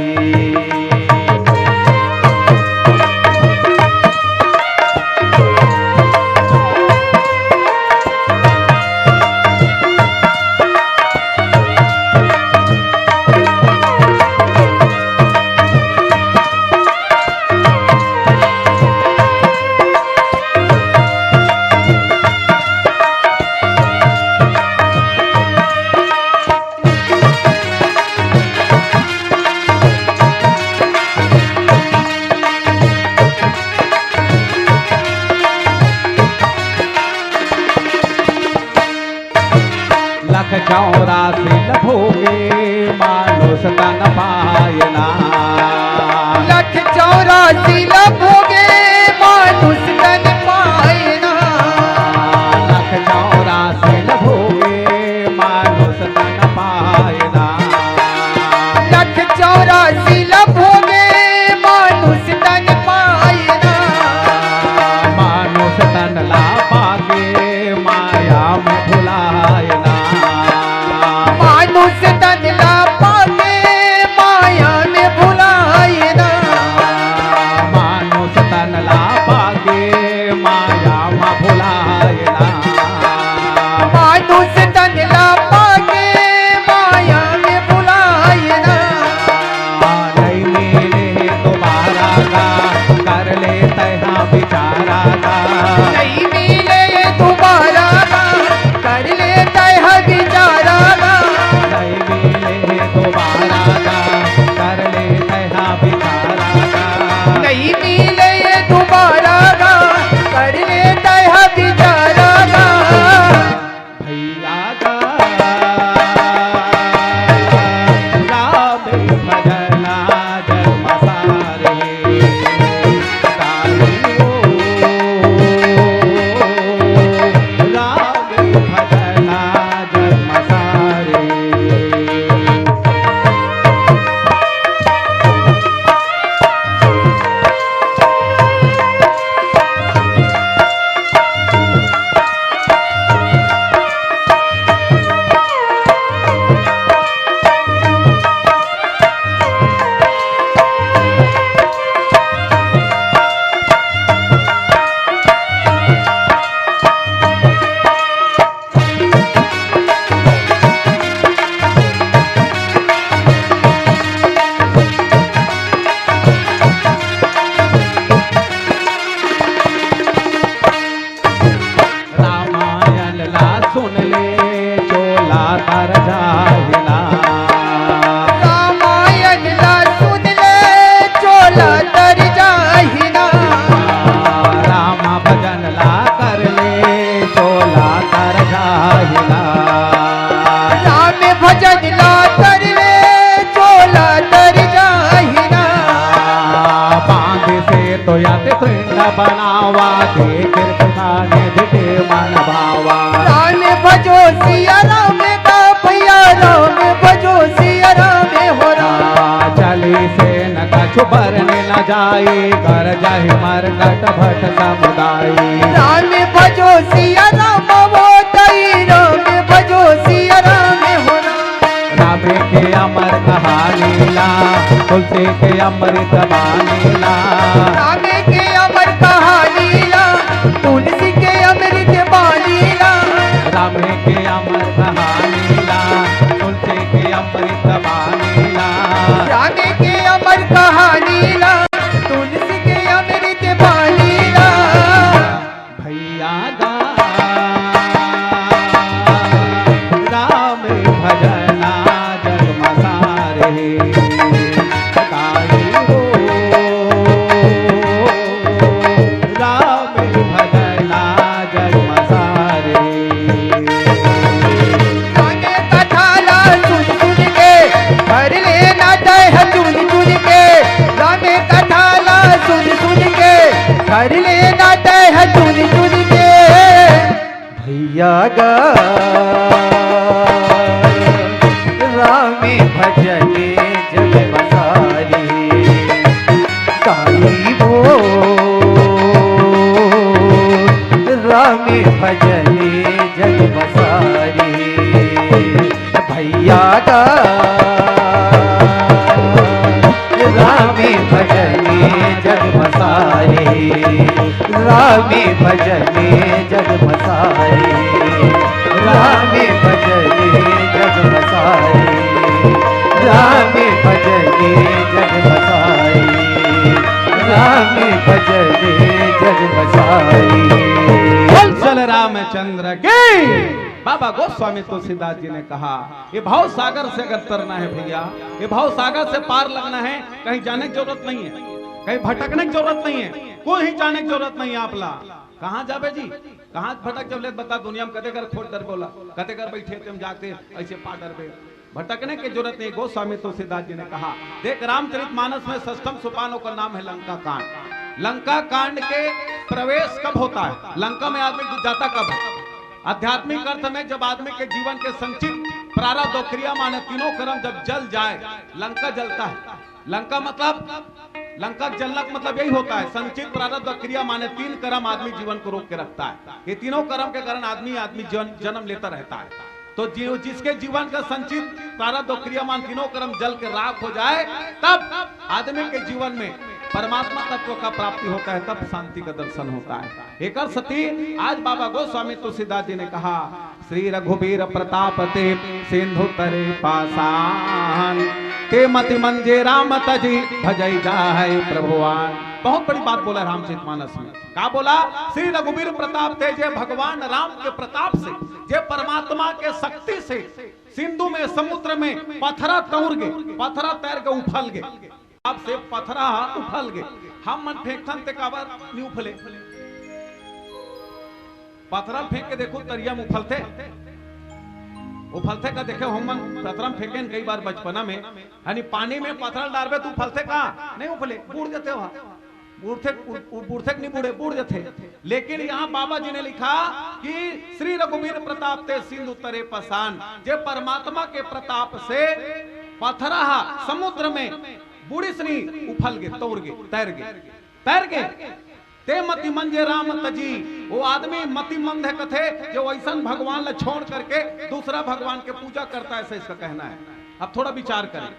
लख चौरासी लभोगे मानुष तन पायना, लख चौरासी लभोगे मानुष तन पायना, लख चौरासी लभोगे मानुष तन पायना, लख चौरासी लभोगे मानुष तन पायना, मानुष तन ला पाके माया में भुलायना, मानुष तन ला पाके माया में भुलायना, मानुष तन ला पाके माया में भुलायना, मानुष तन ला पाके माया में भुलायना। नहीं मिले दोबारा का कर लेते हैं बिचारा का, नहीं मिले दोबारा कर लेता है बेचारा, नहीं मिले दोबारा का कर लेते हैं बिचारा का, नहीं मिले दोबारा कर लेता है बेचारा। भैया का रामे भजना जन्म सारे कालियो, रामे भजना जन्म सारे। बनावा दे कृपा निधि के मन भावा राम भजो सिया राम का भैया राम भजो सिया राम हो राम चली से न कछु बरने न जाई कर जाहि मरकट भट समुदायी राम भजो सिया राम वो तई राम भजो सिया राम हो राम के अमर कहानीला तुलसी के अमृत बानीला राम के अमर कहानीला तुलसी के अमृत बानीला राम के अमर कहानीला तुलसी के अमृत बानीला राम के अमर कहानीला तुलसी के अमृत बानीला भैया गा राम भजना जग मसारे ताई हो राम भजना जग मसारे रामे कथाला सुन सुन के भर लेना दह चुन चुन के रामे कथाला सुन सुन के भर लेना दह चुन चुन के भैया गा रामे भजने जग बसारी काई वो रामे भजने जग बसारी भैया गा रामे भजने जग बसारी रामे भजने जग बसारी रामे भजने जग बसारी रामे भजने जग बसारी रामे भजने जग बसारी चल रामचंद्र के बाबा गोस्वामी तुलसीदास जी ने कहा ये भाव सागर से अगर तरना है भैया ये भाव सागर से पार लगना है कहीं जाने की जरूरत नहीं है कहीं भटकने की जरूरत नहीं है कोई ही जाने की जरूरत नहीं है आपला कहाँ जाबे जी कहाँ भटक जब ले बता दुनिया में कदे कर खोट डर बोला कदे कर बैठे तुम जाते ऐसे पा डर पे भटकने की जरूरत नहीं गोस्वामी तुलसीदास जी ने कहा देख रामचरितमानस में षष्ठम सोपानों का नाम है लंका कांड लंका कांड के प्रवेश कब होता है लंका में आदमी जाता कब है आध्यात्मिक अर्थ में जब आदमी के जीवन के संचित प्रारब्ध और क्रिया माने तीनों कर्म जब जल जाए लंका जलता है लंका जलना का मतलब यही होता है संचित प्रारब्ध और क्रिया माने तीन कर्म आदमी जीवन को रोक के रखता है ये तीनों कर्म के कारण आदमी जन्म लेता रहता है तो जिसके जीवन का संचित प्रारब्ध और क्रियामान तीनों कर्म जल के राख हो जाए तब आदमी के जीवन में परमात्मा तत्व का प्राप्ति होता है तब शांति का दर्शन होता है एक सती आज बाबा गोस्वामी तुलसीदास जी ने कहा श्री रघुबीर प्रताप ते सिंधु तरे पासान ते मति मंजे राम तजी भजई जाय प्रभुवान बहुत बड़ी बात बोला रामचरितमानस में क्या बोला श्री रघुबीर प्रताप थे जे भगवान राम के प्रताप से जे परमात्मा के शक्ति से सिंधु में समुद्र में पत्थरा तौर गे पत्थरा तैर के उफल गे अब से पत्थरा उफल गे हम मन फेंकथन ते काबर नहीं उफले पत्थरा फेंक के देखो तरिया में उफलते का देखे हम मन पत्थरा फेंके कई बार बचपना में यानी पानी में पत्थर डालबे तो उफलते का नहीं उफले बूढ़ जाते वहां बूढ़ जाते लेकिन यहाँ बाबा जी ने लिखा कि श्री रघुबीर प्रताप ते सिंधु तरे पसान जे परमात्मा के प्रताप से पत्थरा समुद्र में बूढ़ी सनी उफल गे तौर गे तैर गे ते मति मंजे राम तजी वो आदमी मति मंद है कथे जो ऐसा भगवान ला छोड़ करके दूसरा भगवान के पूजा करता है ऐसा इसका कहना है अब थोड़ा विचार करें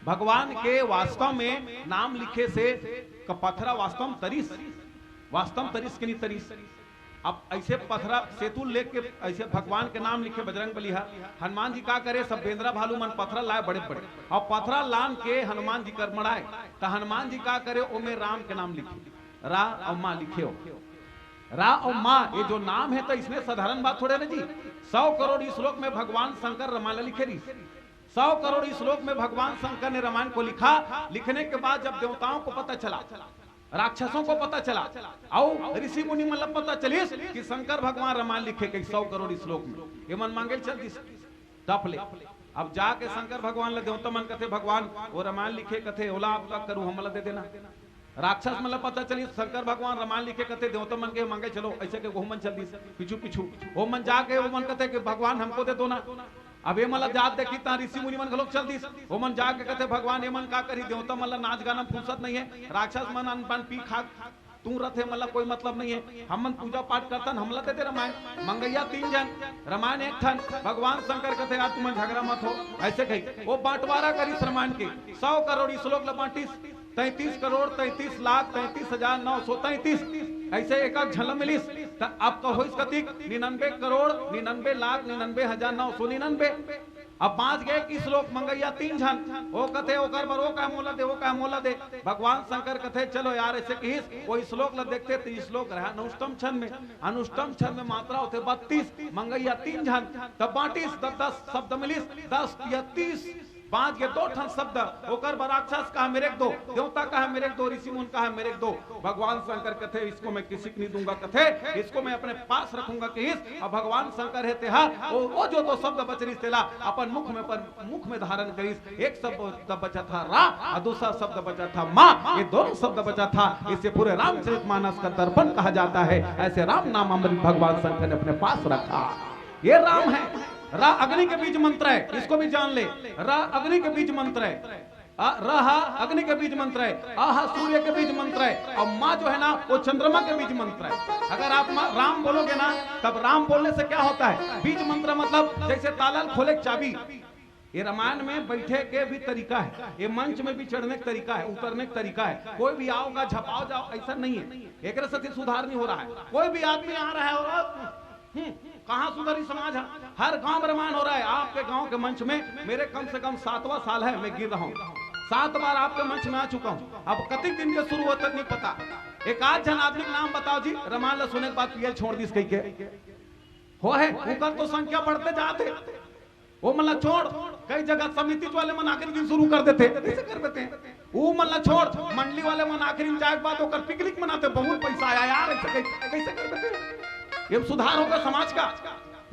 भगवान के वास्तव में नाम लिखे से पत्थरा वास्तव तरीस के नहीं तरीस अब ऐसे पत्थरा सेतु लेके ऐसे भगवान के नाम लिखे बजरंग बली हनुमान जी का करे सब बेंद्रा भालू मन पत्थरा लाए बड़े बड़े और पत्थरा लान के हनुमान जी कर मड़ाए तो हनुमान जी का करे ओमे राम के नाम लिखे रा और माँ लिखे हो रा और माँ ये जो नाम है तो इसमें साधारण बात थोड़े ना जी 100 करोड़ श्लोक में भगवान शंकर रामायण लिखे रही 100 करोड़ श्लोक में भगवान शंकर ने रामायण को लिखा लिखने के बाद जब देवताओं को पता चला राक्षसों को पता चला और ऋषि मुनि मतलब पता चली कि शंकर भगवान रामायण लिखे 100 करोड़ श्लोक में ये मन मांगे चल तप ले अब जाके शंकर भगवान ले देवता मन कथे भगवान वो रामायण लिखे कथे ओला आपका करूं हमला दे देना राक्षस मतलब पता चली शंकर भगवान रामायण लिखे कहते देवता मन के मांगे चलो ऐसे के होमन चल दी पीछू पीछू वो मन जाके वो मन कहते कि भगवान हमको दे दो ना। अब ये मतलब जात देखी ता ऋषि मुनि मन लोग चल दी वो मन जाके कहते भगवान ये मन का करी देवता मतलब नाच गाना फुर्सत नहीं है राक्षस मन अनपन पी खा तू रथे मतलब कोई मतलब नहीं है हम मन पूजा पाठ करतन हमला देते रामायण मंगैया 3 जन रामायण 1 ठन भगवान शंकर कहते यार तुम झगड़ा मत हो ऐसे कही वो बांटवारा करी रामायण के 100 करोड़ श्लोक बांटिस 33 करोड़ 33 लाख 33,933 ऐसे एक झलम मिलिस आपका हो कतिक 99 करोड़ 99 लाख 99,999 अब 5 गए कि श्लोक मंगैया 3 झन वो कथे ओकर बर वो का मोला दे वो का मोला दे भगवान शंकर कथे चलो यार ऐसे किस वो श्लोक ल देखते तो श्लोक रहा अनुष्टम छंद में अनुष्टम छंद में मात्रा होते 32 मंगैया 3 झन तब बांटिस 10 शब्द मिलिस 10 या 30 5 के 2 ठन शब्द ओकर राक्षस कहा मेरे दो देवता कहा मेरे दो ऋषि मुनि कहा मेरे दो भगवान शंकर कथे इसको मैं किसी को नहीं दूंगा कथे इसको मैं अपने पास रखूंगा कि इस अब भगवान शंकर है तेहा वो जो 2 शब्द बच रही तेला अपन मुख में धारण करीस एक शब्द बचा था रा और दूसरा शब्द बचा था माँ ये दोनों शब्द बचा था इसे पूरे रामचरितमानस का दर्पण कहा जाता है ऐसे राम नाम अमृत भगवान शंकर ने अपने पास रखा ये राम है रा अग्नि के बीज मंत्र है इसको भी जान ले रा अग्नि के बीज मंत्र है रहा अग्नि के बीज मंत्र है आहा सूर्य के बीज मंत्र है और माँ जो है ना वो चंद्रमा के बीज मंत्र है अगर आप राम बोलोगे ना तब राम बोलने से क्या होता है बीज मंत्र मतलब जैसे ताला खोले चाबी ये रामायण में बैठे के भी तरीका है ये मंच में भी चढ़ने का तरीका है उतरने का तरीका है कोई भी आओगा झपाओ जाओ ऐसा नहीं है एक साथ सुधार नहीं हो रहा है कोई भी आदमी आ रहा है और कहाँ सुधरी समाज है हर गांव में रामायण हो रहा है आपके गांव के मंच में मेरे कम से कम 7वां साल है मैं गिर रहा हूँ 7 बार आपके मंच में आ चुका हूँ अब कति दिन के शुरू होता नहीं पता एक आध जन आदमी का नाम बताओ जी रामायण सुनने के बाद पीएल छोड़ दी कही के हो है ऊपर तो संख्या बढ़ते जाते वो मतलब छोड़ कई जगह समिति वाले मन आखिरी दिन शुरू कर देते ऐसे कर देते हैं वो मतलब छोड़ मंडली वाले मन आखिरी दिन जाए बाद होकर पिकनिक मनाते बहुत पैसा आया यार ऐसे कैसे कर देते ये सुधार होगा समाज का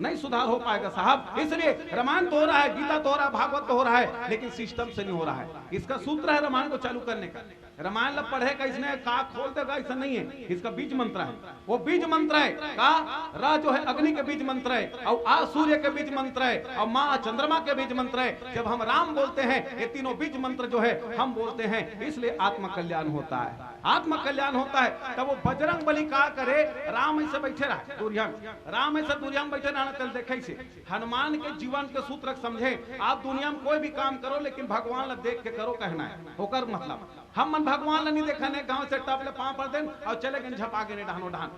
नहीं सुधार हो पाएगा साहब इसलिए रामायण तो हो रहा है गीता तो हो रहा है भागवत तो हो रहा है लेकिन सिस्टम से नहीं हो रहा है इसका सूत्र है रामायण को चालू करने का रामायण पढ़ेगा इसने का खोल देगा ऐसा नहीं है इसका बीज मंत्र है वो बीज मंत्र है का रा जो है अग्नि के बीज मंत्र है और आ सूर्य के बीज मंत्र है और माँ चंद्रमा के बीज मंत्र है जब हम राम बोलते हैं ये तीनों बीज मंत्र जो है हम बोलते हैं इसलिए आत्म कल्याण होता है आत्म कल्याण होता है तब वो बजरंग बली का करे राम ऐसे बैठे रहा दुर्योधन राम ऐसे दुर्योधन बैठे रहना कल देखे से हनुमान के जीवन के सूत्र समझे आप दुनिया में कोई भी काम करो लेकिन भगवान ला देख के करो कहना है होकर मतलब हम मन भगवान ला नहीं देखा नहीं गांव से टपले पांव पर देन और चले गए झपा के नहीं डहानो डहान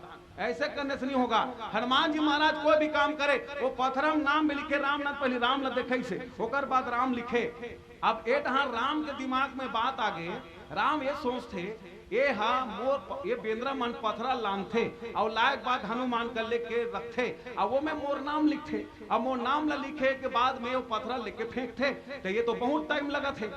ऐसे करने से नहीं होगा हनुमान जी महाराज कोई भी काम करे वो पत्थरम नाम में लिखे राम नाथ पहले राम ला देखे से होकर बाद राम लिखे अब एक राम के दिमाग में बात आ गए राम ये सोचते ये हाँ मोर ये बेंद्रा मन पथरा लानथे और लायक बात हनुमान कर लेके रखते और वो में मोर नाम लिखते अब मोर नाम ला लिखे के बाद में वो पथरा लेके फेंकते तो ये तो बहुत टाइम लगा थे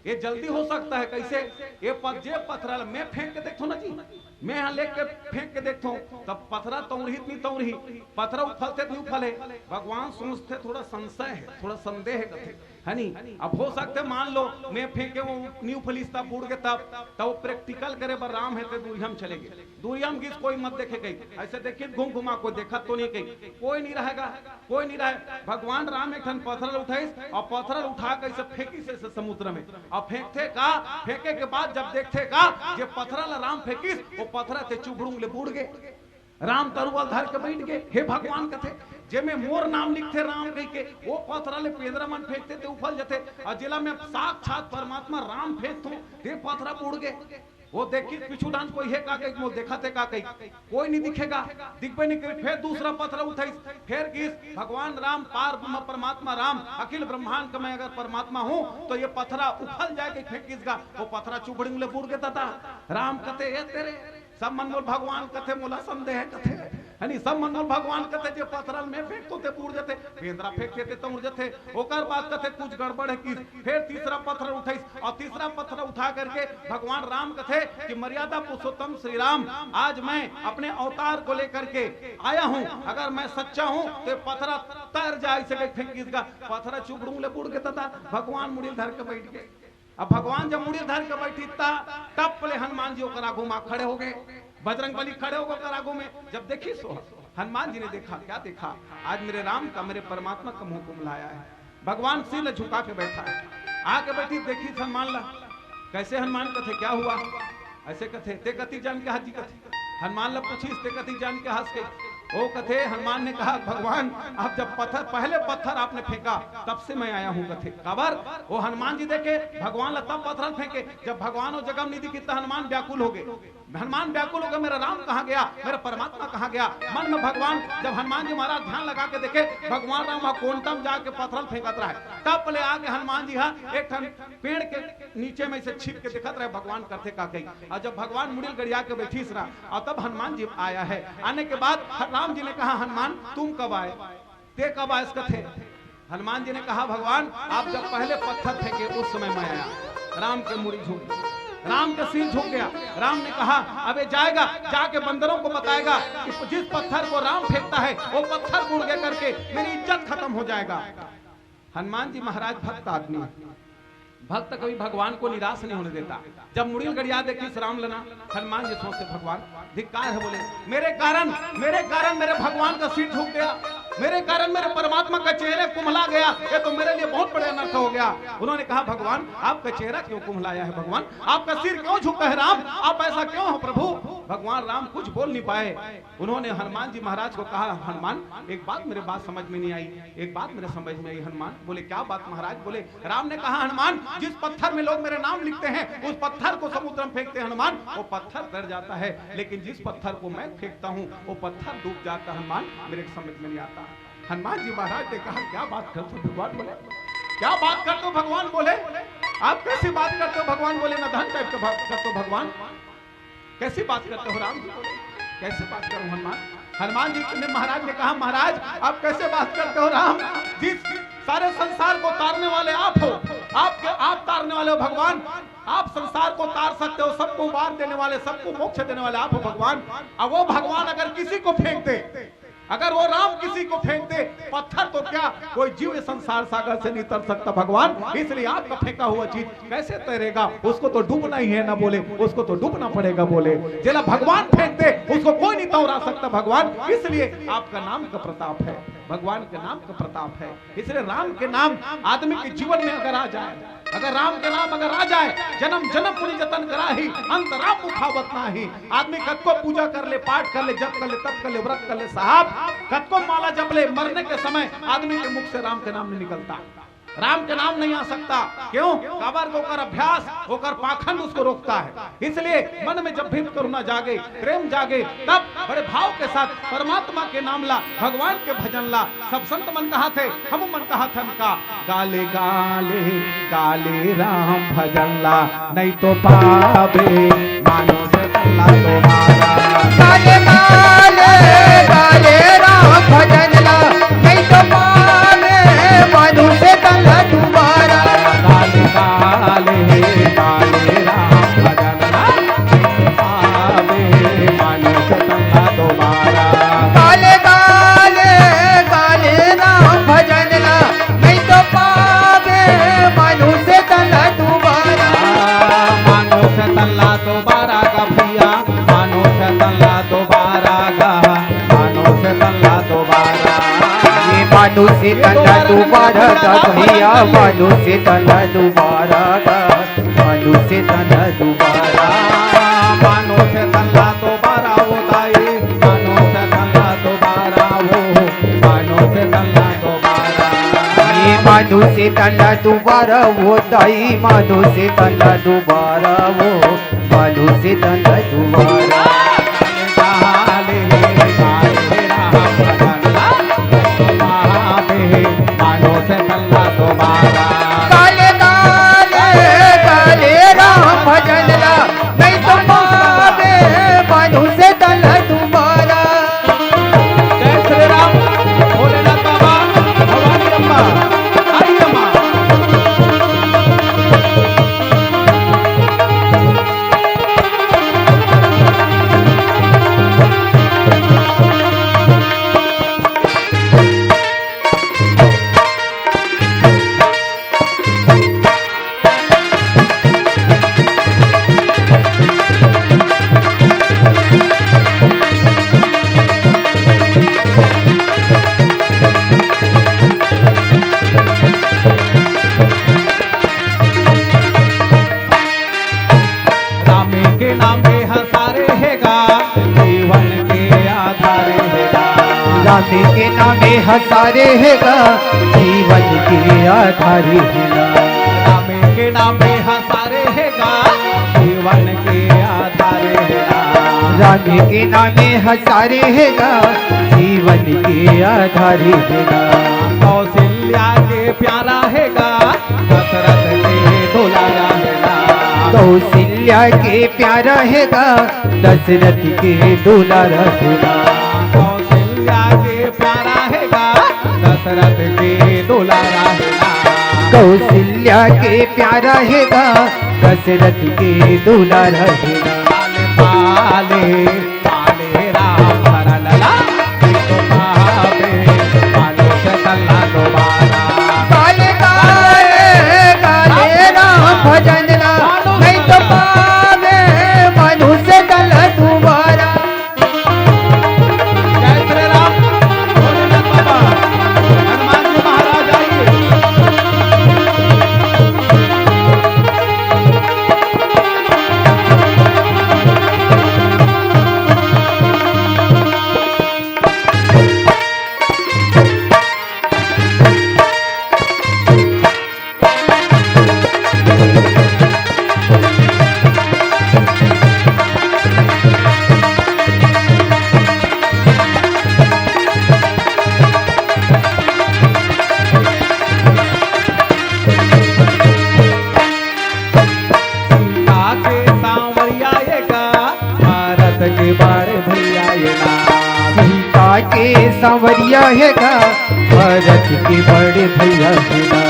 ये जल्दी हो सकता है कैसे ये पथरा मैं फेंक के देखो ना जी मैं यहाँ लेके फेंक के देखता हूँ तब पथरा तौरही नहीं तौरही पथरा उफलते नहीं उफले भगवान सोचते थोड़ा संशय है थोड़ा संदेह है नहीं अब हो सकते मान लो मैं फेंके वो न्यू फलिस तब बूढ़ के तब प्रैक्टिकल करे बर राम है तो दुर्यम चलेगे दुर्यम किस कोई मत देखे गई ऐसे देखिए घूम घुमा कोई देखा तो नहीं कही कोई नहीं रहेगा कोई नहीं रहे भगवान राम एक ठन पत्थर उठाई और पत्थर उठा कर इसे फेंकी से समुद्र में और फेंकते का फेंके के बाद जब देखते का ये पत्थर राम फेंकिस वो पत्थर से चुभड़ूंग ले बूढ़ गए राम तरुवल धर के बैठ गए हे भगवान कथे जे में मोर नाम लिखते राम कह के वो पत्थर ले पेंद्रा मन फेंकते थे उफल जाते और जिला में साक्षात परमात्मा राम फेंकतो ते पत्थरा बूढ़ गए वो देखी पिछू डांस कोई है का कहीं देखा थे का कहीं कोई नहीं दिखेगा दिखबे नहीं करी फिर दूसरा पत्थर उठाई फिर किस भगवान राम पार परमात्मा राम अखिल ब्रह्मांड का मैं अगर परमात्मा हूँ तो ये पत्थरा उफल जाएगा फेंक किसका वो पत्थरा चुभड़ी में बूढ़ गया था राम कथे ये तेरे सब मनोल भगवान कथे मोला संदेह कथे हनी सब मनोल भगवान कथे जे पत्थरल में फेंकतो ते बूढ़ जते पेंद्रा फेंकते ते तौर जते ओकर बाद कथे कुछ गड़बड़ है कि फिर तीसरा पत्थर उठाई और तीसरा पत्थर उठा करके भगवान राम कथे कि मर्यादा पुरुषोत्तम श्री राम आज मैं अपने अवतार को लेकर के आया हूँ अगर मैं सच्चा हूँ तो पत्थरा तर जाए सके फेंक इसका पत्थरा चुभड़ू ले बूढ़ के तथा भगवान मुड़िल धर के बैठ गए अब भगवान जब मुड़ी धर के बैठी तब पले हनुमान जी ओकर आगू में खड़े हो गए, बजरंग बली खड़े हो गए ओकर आगू में। जब देखी सो हनुमान जी ने देखा, क्या देखा, आज मेरे राम का, मेरे परमात्मा का मुंह कुमलाया है। भगवान सिर झुका के बैठा है, आके बैठी देखी हनुमान ला, कैसे हनुमान कथे क्या हुआ, ऐसे कथे ते कथी जान के हाजी कथे, हनुमान ला पूछी ते कथी जान के हंस के वो कथे। हनुमान ने कहा भगवान आप जब पहले पत्थर आपने फेंका तब से मैं आया हूं कथे। खबर वो हनुमान जी देखे भगवान ला तब पत्थर फेंके जब भगवान वो जगह नहीं दिखी, हनुमान व्याकुल हो गए। हनुमान व्याकुल हो गए, मेरा राम कहाँ गया, मेरा परमात्मा कहाँ गया। मन में भगवान, जब हनुमान जी महाराज ध्यान लगा के देखे भगवान राम कोंटम जाके पत्थर फेंकत रहे, तब पहले आके हनुमान जी एक पेड़ के नीचे में से छिप के दिखत रहे भगवान करते का कहीं। और जब भगवान मुड़िल गड़िया के बैठीस रहा और तब हनुमान जी आया है। आने के बाद राम जी ने कहा हनुमान तुम कब आए, ते कब आए कथे। हनुमान जी ने कहा भगवान आप जब पहले पत्थर फेंके उस समय मैं आया। राम के मुड़ी झुक, राम का सिर झुक गया। राम ने कहा अबे जाएगा, जाके बंदरों को बताएगा कि जिस पत्थर को राम फेंकता है वो पत्थर मुड़ गया करके मेरी इज्जत खत्म हो जाएगा। हनुमान जी महाराज भक्त आदमी, भक्त कभी भगवान को निराश नहीं होने देता। जब मुड़िल गड़िया देखी राम लना, हनुमान जी सोचते भगवान धिक्कार है, बोले मेरे कारण मेरे भगवान का सिर झुक गया, मेरे कारण मेरे परमात्मा का चेहरा कुम्हला गया, ये तो मेरे लिए बहुत बड़ा अनर्थ हो गया। उन्होंने कहा भगवान आपका चेहरा क्यों कुम्हलाया है, भगवान आपका सिर क्यों झुका है, राम आप ऐसा क्यों हो प्रभु। भगवान राम कुछ बोल नहीं पाए। उन्होंने हनुमान जी महाराज को कहा हनुमान एक बात मेरे बात समझ में नहीं आई, एक बात मेरे समझ में आई। हनुमान बोले क्या बात महाराज। बोले राम ने कहा हनुमान जिस पत्थर में लोग मेरे नाम लिखते हैं उस पत्थर को समुद्र में फेंकते हैं हनुमान, वो पत्थर तर जाता है, लेकिन जिस पत्थर को मैं फेंकता हूँ वो पत्थर डूब जाता है। हनुमान मेरे समझ में नहीं आता। हनुमान जी महाराज ने कहा क्या बात करते हो भगवान। बोले क्या बात करते हो भगवान। बोले आप कैसी बात करते हो भगवान। बोले मैं धन टाइप का करते हो भगवान, कैसी बात करते हो राम जी। बोले कैसे बात करूं हनुमान। हनुमान जी ने महाराज ने कहा महाराज आप कैसे बात करते हो राम, जिस सारे संसार को तारने वाले आप हो, आप तारने वाले हो भगवान, आप संसार को तार सकते हो, सबको उबार देने वाले, सबको मोक्ष देने वाले आप हो भगवान। अब वो भगवान अगर किसी को फेंक दे, अगर वो राम किसी को फेंक दे पत्थर, तो क्या कोई जीव संसार सागर से नहीं तर सकता भगवान। इसलिए आपका फेंका हुआ चीज कैसे तैरेगा, उसको तो डूबना ही है ना। बोले उसको तो डूबना पड़ेगा। बोले जेला भगवान फेंक दे उसको कोई नहीं तोड़ा सकता भगवान। इसलिए आपका नाम का प्रताप है, भगवान के नाम का प्रताप है। इसलिए राम के नाम आदमी के जीवन में अगर आ जाए, अगर राम के नाम अगर आ जाए, जन्म जन्म पुनि जतन करा ही अंत राम मुखावत नाही। आदमी कद को पूजा कर ले, पाठ कर ले, जप कर ले, तप कर ले, व्रत कर ले साहब, कद को माला जप ले, मरने के समय आदमी के मुख से राम के नाम नहीं निकलता, राम के नाम नहीं आ सकता। क्यों? काबर को कर अभ्यास होकर पाखंड उसको रोकता है। इसलिए मन में जब भी करुणा जागे, प्रेम जागे, तब बड़े भाव के साथ परमात्मा के नाम ला, भगवान के भजन ला। सब संत मन कहा थे, हम मन कहा था उनका, गाले गाले गाले राम भजन ला, नहीं तो पावे मानो से तल्ला तुम्हारा। गाले गाले गाले राम भजन ला, नहीं तो पावे मानो से तल्ला तुम्हारा। गाले गाले गाले राम भजन ला, पावे मानो से तल्ला तुम्हारा। गाले गाले गाले राम भजन ला, नहीं तो पावे मानो से तल्ला तुम्हारा। मानो से तल्ला दोबारा का भैया, मानो से तल्ला दोबारा का, मानो से तल्ला दोबारा। ये मानो से तल्ला दोबारा का भैया, मानो से तल्ला दोबारा का, मानो से तल्ला दोबारा। मानो से तल्ला दोबारा वो दाई, मानो से तल्ला दोबारा वो, मानो से तल्ला दोबारा। ये मानो से तल्ला दोबारा वो दाई, मानो से तल्ला दोबारा वो, मानो से तल्ला दोबारा। गाले गाले राम भजन ला, पावे मानो से तल्ला दोबारा। गाले गाले गाले राम भजन ला, नहीं तो पावे मानो से तल्ला दोबारा। जय श्री राम, भोलेनाथ बाबा, भवानी अम्मा, आई अम्मा। राम के नामे हसारे हैगा जीवन के आधारी हैगा राम के नामे हसारे हैगा जीवन के आधारे हैगा राम के नामे हसारे हैगा जीवन के आधारी हैगा कौशल्या के प्यारा हैगा दशरथ के दुलारा हैगा कौशल्या के प्यारा हैगा दशरथ के दुलारा हैगा कौशल्या के प्यारा हैगा दशरथ के दुलारा हैगा कौशल्या के प्यारा हैगा दशरथ के दुलारा हैगा पाले पाले राम हरा लला तो पावे पालो से तल्ला दोबारा काले काले काले राम भजन ला नहीं तो पावे मनुष्य दल दोबारा जय श्री राम भोलेनाथ बाबा हनुमान जी महाराज आइए सीता के सांवरिया हैगा भारत के बड़े भैया हैगा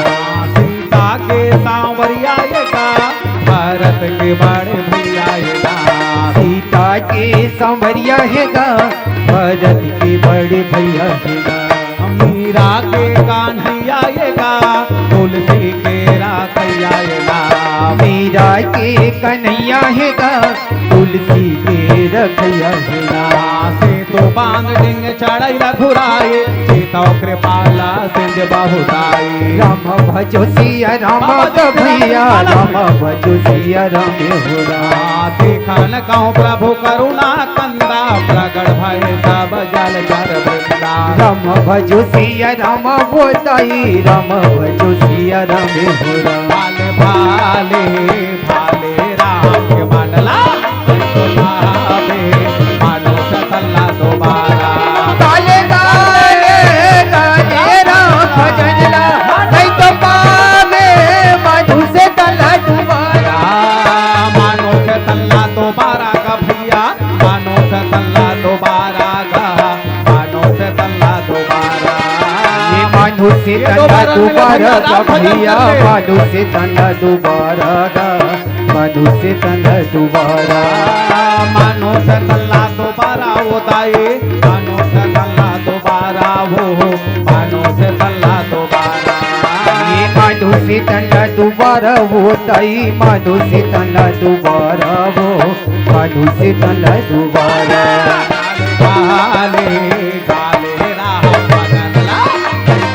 सीता के सांवरिया हैगा भारत के बड़े भैया हैगा सीता के सांवरिया हैगा भारत के बड़े भैया हैगा मीरा के कान्हैया हैगा तुलसी के राखैया हैगा मीरा के कन्हैया हैगा तुलसी के रखैया हैगा से तो बांध डिंग चढ़ाई रघुराए सीता कृपाला सिंध बहुताई राम भजो सिया राम भैया राम भजो सिया राम हो राम देखन कहूँ प्रभु करुणा कंदा प्रगट भय सब जल जर वृंदा राम भजो सिया राम बोताई राम भजो सिया राम हो राम भाले भाले भाले राम के मंडला मानो सतल्ला दोबारा काले काले काले राम भजन ला नहीं तो पावे मधु से तला दोबारा मानो सतल्ला दोबारा का भैया मानो सतल्ला दोबारा का मानो सतल्ला दोबारा ये मानो से तला दोबारा का भैया मानो से तला दोबारा का मानो से तला दोबारा मानो से तल्ला दोबारा होताए मानो से तल्ला दोबारा हो मानो से तल्ला दोबारा ये मानो से तला दोबारा होताई मानो से तला दोबारा हो मानो से तला दोबारा काले काले राम भजन ला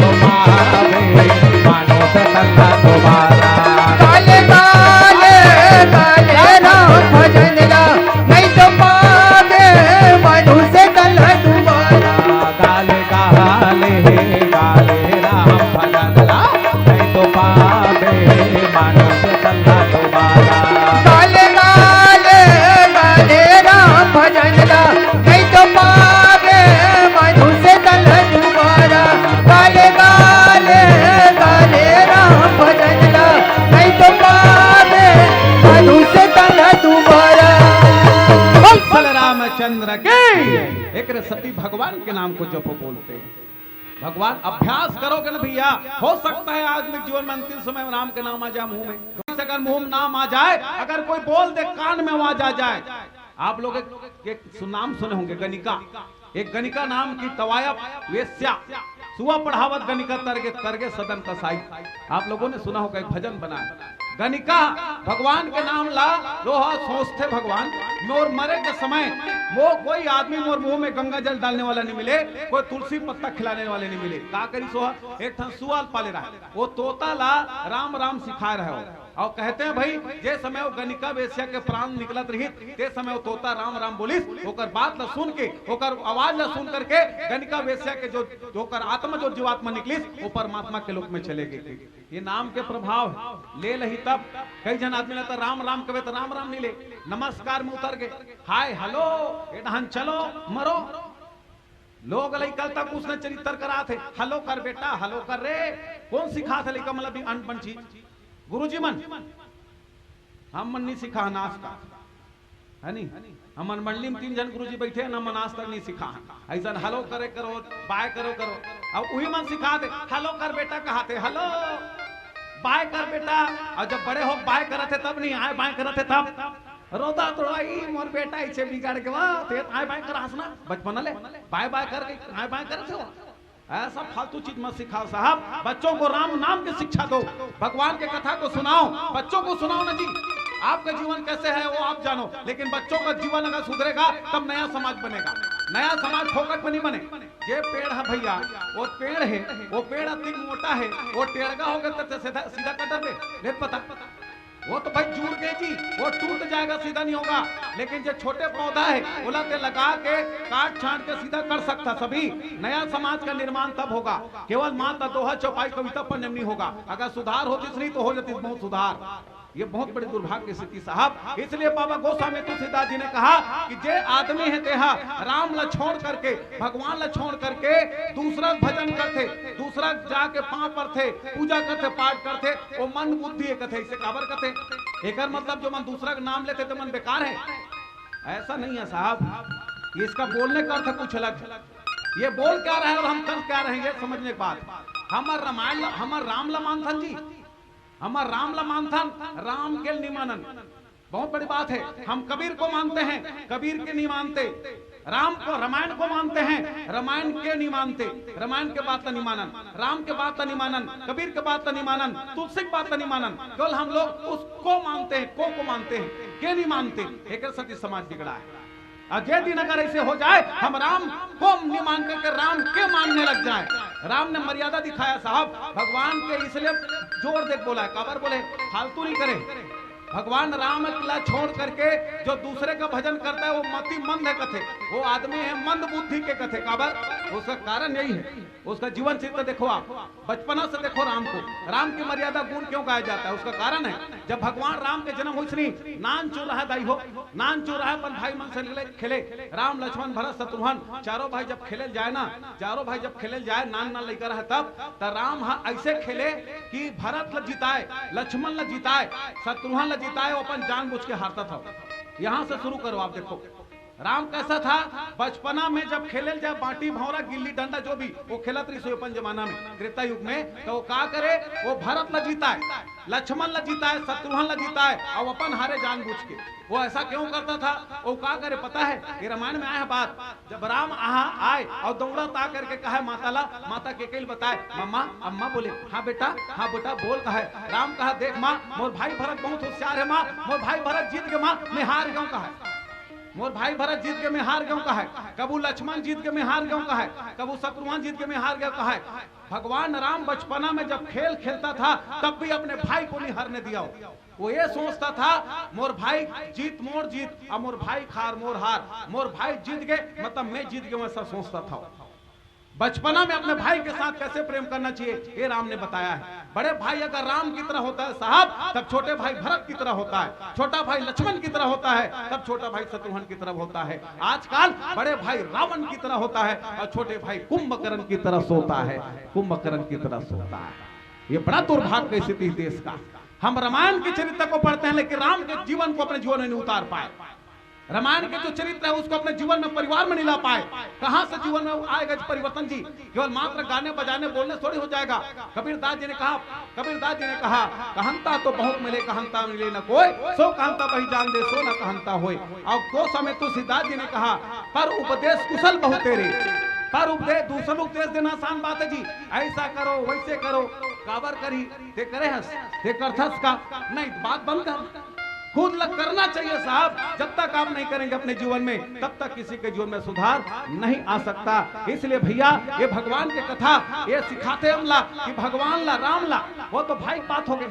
तो मावे मानो से तल्ला दोबारा काले काले काले राम भजन ला नहीं तो पावे मधु से तला दोबारा काले काले काले राम भजन ला नहीं तो पावे मानो से तल्ला दोबारा काले काले काले राम भजन ला नहीं तो पावे मधु से तला दोबारा काले काले काले राम भजन ला नहीं तो पावे मधु से तला दोबारा रामचंद्र के एक सती भगवान के नाम को जप बोलते हैं। भगवान अभ्यास करोगे ना भैया, हो सकता है आदमी जीवन में अंतिम समय में राम के नाम आ जाए मुंह में, अगर मुंह में नाम आ जाए, अगर कोई बोल दे कान में आवाज आ जाए। आप लोग एक नाम सुने होंगे गणिका, एक गणिका नाम की तवायब वेश्या, सुआ पढ़ावत गणिका तरगे सदन कसाई। आप लोगों ने सुना होगा, एक भजन बनाया गणिका भगवान के नाम ला लोहा सोचते भगवान मोर मरे के समय वो कोई आदमी मोर मुंह में गंगा जल डालने वाला नहीं मिले, कोई तुलसी पत्ता खिलाने वाले नहीं मिले। का करी सोहा एक थन सुआल पाले रहा, वो तोता ला राम राम सिखा रहे हो। और कहते हैं भाई जे समय वो गनिका वेश्या के प्राण निकलत रही ते समय वो तोता राम राम बोलिस होकर बात ल सुन के होकर आवाज ल सुन करके गनिका वेश्या के जो होकर आत्मा जो जीवात्मा निकलिस वो परमात्मा के लोक में चले गए। ये नाम के प्रभाव है। ले लही तब कई जन आदमी ने तो राम राम कहे तो राम राम नहीं ले, नमस्कार में उतर गए, हाय हेलो एडहन चलो मरो। लोग लई कल तक उसने चरित्र करा थे, हलो कर बेटा हलो कर रे, कौन सिखा था लेकिन मतलब अनपन चीज गुरुजी मन हम मन नहीं सिखा नाश का है नहीं। हमन मंडली में 3 जन गुरुजी बैठे न मनास तक नहीं सिखा ऐसा हलो करे करो बाय करो करो। अब वही मन सिखा दे हलो कर बेटा कहाते हलो बाय कर बेटा, और जब बड़े हो बाय करते तब नहीं आए बाय करते तब रोता तोड़ाई मोर बेटा इसे बिगाड़ के वाह ते आए बाय कर हंसना बचपन ले बाय बाय कर आए बाय करते हो। ऐसा फालतू चीज मत सिखाओ साहब, बच्चों को राम नाम की शिक्षा दो, भगवान के कथा को सुनाओ, बच्चों को सुनाओ ना जी। आपका जीवन कैसे है वो आप जानो, लेकिन बच्चों का जीवन अगर सुधरेगा तब नया समाज बनेगा। नया समाज फोकट में नहीं बने। ये पेड़ है भैया, वो पेड़ है, वो पेड़ अति मोटा है, वो टेढ़गा हो गया तो सीधा कटर पे नहीं पता, वो तो भाई जुड़ गए जी, वो टूट जाएगा सीधा नहीं होगा। लेकिन जो छोटे पौधा है बोला ते लगा के काट छाट के सीधा कर सकता सभी। नया समाज का निर्माण तब होगा केवल माता दोहा चौपाई कविता पर नहीं होगा। अगर सुधार होती नहीं तो हो जाती बहुत सुधार। ये बहुत बड़ी दुर्भाग्य की स्थिति साहब। इसलिए बाबा गोस्वामी तुलसीदास जी ने कहा कि जे आदमी है तेहा राम ला छोड़ करके भगवान ला छोड़ करके दूसरा भजन करते, दूसरा जाके पांव पर थे पूजा करते पाठ करते, वो मन बुद्धि कथे इसे काबर कथे। एक मतलब जो मन दूसरा का नाम लेते तो मन बेकार है, ऐसा नहीं है साहब। इसका बोलने का अर्थ कुछ अलग है। ये बोल क्या रहे और हम कर क्या रहे ये समझने की बात। हमार रामायण हमार राम ला मानथन जी, हमार राम ला मानथन, राम के निमानन बहुत बड़ी बात है। हम कबीर को मानते हैं, कबीर के नहीं मानते। राम को रामायण को मानते हैं, रामायण के नहीं मानते, रामायण के बात नहीं मानन, राम के बात नहीं मानन, कबीर के बात नहीं मानन, तुलसी की बात नहीं मानन। केवल हम लोग उसको मानते हैं, को मानते हैं, के नहीं मानते। एक सती समाज बिगड़ा है। अजय दिन अगर ऐसे हो जाए हम राम को नहीं मान करके राम के मानने लग जाए। राम ने मर्यादा दिखाया साहब, भगवान के इसलिए जोर देख बोला है, काबर बोले फालतू नहीं करे। भगवान राम ला छोड़ करके जो दूसरे का भजन करता है वो मति मंद है कथे, वो आदमी है मंद बुद्धि के कथे। काबर उसका कारण यही है, उसका जीवन चरित्र देखो आप, बचपना से देखो राम को, राम की मर्यादा गुण क्यों गाया जाता है उसका कारण है। जब भगवान राम के जन्म हुई नान चो रहा दाई हो, नान चो रहा अपन भाई मन से खेले, राम लक्ष्मण भरत शत्रुघ्न चारों भाई जब खेले जाए ना, चारों भाई जब खेले जाए नान ना लेकर है तब राम ऐसे खेले कि भरत ल जिताए, लक्ष्मण ल जिताए, शत्रुघ्न ल जिताए, अपन जानबूझ के हारता था। यहां से शुरू करो आप देखो राम कैसा था। बचपना में जब खेले जाए बाटी भौरा गिल्ली डंडा जो भी वो खेलत रही सोपन जमाना में त्रेता युग में, तो वो क्या करे, वो भरत ल जीता है, लक्ष्मण ल जीता है, शत्रुघ्न ल जीता है, और अपन हारे जानबूझ के। वो ऐसा क्यों करता था, वो क्या करे पता है, ये रामायण में आया बात। जब राम आए और दौड़ा ता करके कहा माता ला, माता के केल बताए मम्मा अम्मा बोले हाँ बेटा बोल कहा है। राम कहा देख माँ मोर भाई भरत बहुत होशियार है माँ, मोर भाई भरत जीत गए माँ, मैं हार गया कहा है। मोर भाई भरत जीत के मैं हार गया कहा है, कबू लक्ष्मण जीत के मैं हार गया कहा है, कबू शत्रुघ्न जीत के मैं हार गया कहा है। भगवान राम बचपना में जब खेल खेलता था तब भी अपने भाई को नहीं हारने दिया। वो ये सोचता था मोर भाई जीत मोर जीत, और मोर भाई खार मोर हार, मोर भाई जीत गए मतलब मैं जीत गया, ऐसा सोचता था। बचपना में अपने भाई के साथ कैसे प्रेम करना चाहिए ये राम ने बताया है। बड़े भाई अगर राम की तरह होता है साहब, तब छोटे भाई भरत की तरह होता है, छोटा भाई लक्ष्मण की तरह होता है, तब छोटा भाई शत्रुघ्न की तरह होता है। आजकल बड़े भाई रावण की तरह होता है और छोटे भाई कुंभकर्ण की तरह सोता है, कुंभकर्ण की तरह सोता है। ये बड़ा दुर्भाग्य की स्थिति देश का। हम रामायण के चरित्र को पढ़ते हैं लेकिन राम के जीवन को अपने जीवन में नहीं उतार पाए। रामायण के जो चरित्र है उसको अपने जीवन में परिवार में नहीं ला पाए। कहां से जीवन में आएगा परिवर्तन जी? केवल मात्र गाने बजाने बोलने थोड़ी हो जाएगा। कबीरदास जी ने कहा कहंता तो बहुत मिले कहंता मिले न कोई, सो कहंता वही जान दे सो न कहंता होए। और दो समय तुलसीदास जी ने कहा पर उपदेश कुशल बहुत तेरे, पर उपदेश दूसरों को उपदेश देना आसान बात है जी। ऐसा करो वैसे करो, काबर करी ते करे हंस ते करथस का नहीं, बात बंद कर, खुद लग करना चाहिए साहब। जब तक आप नहीं करेंगे अपने जीवन में तब तक किसी के जीवन में सुधार नहीं आ सकता। इसलिए भैया ये भगवान की कथा ये सिखाते हमला कि भगवान ला राम ला वो तो भाई बात हो गई।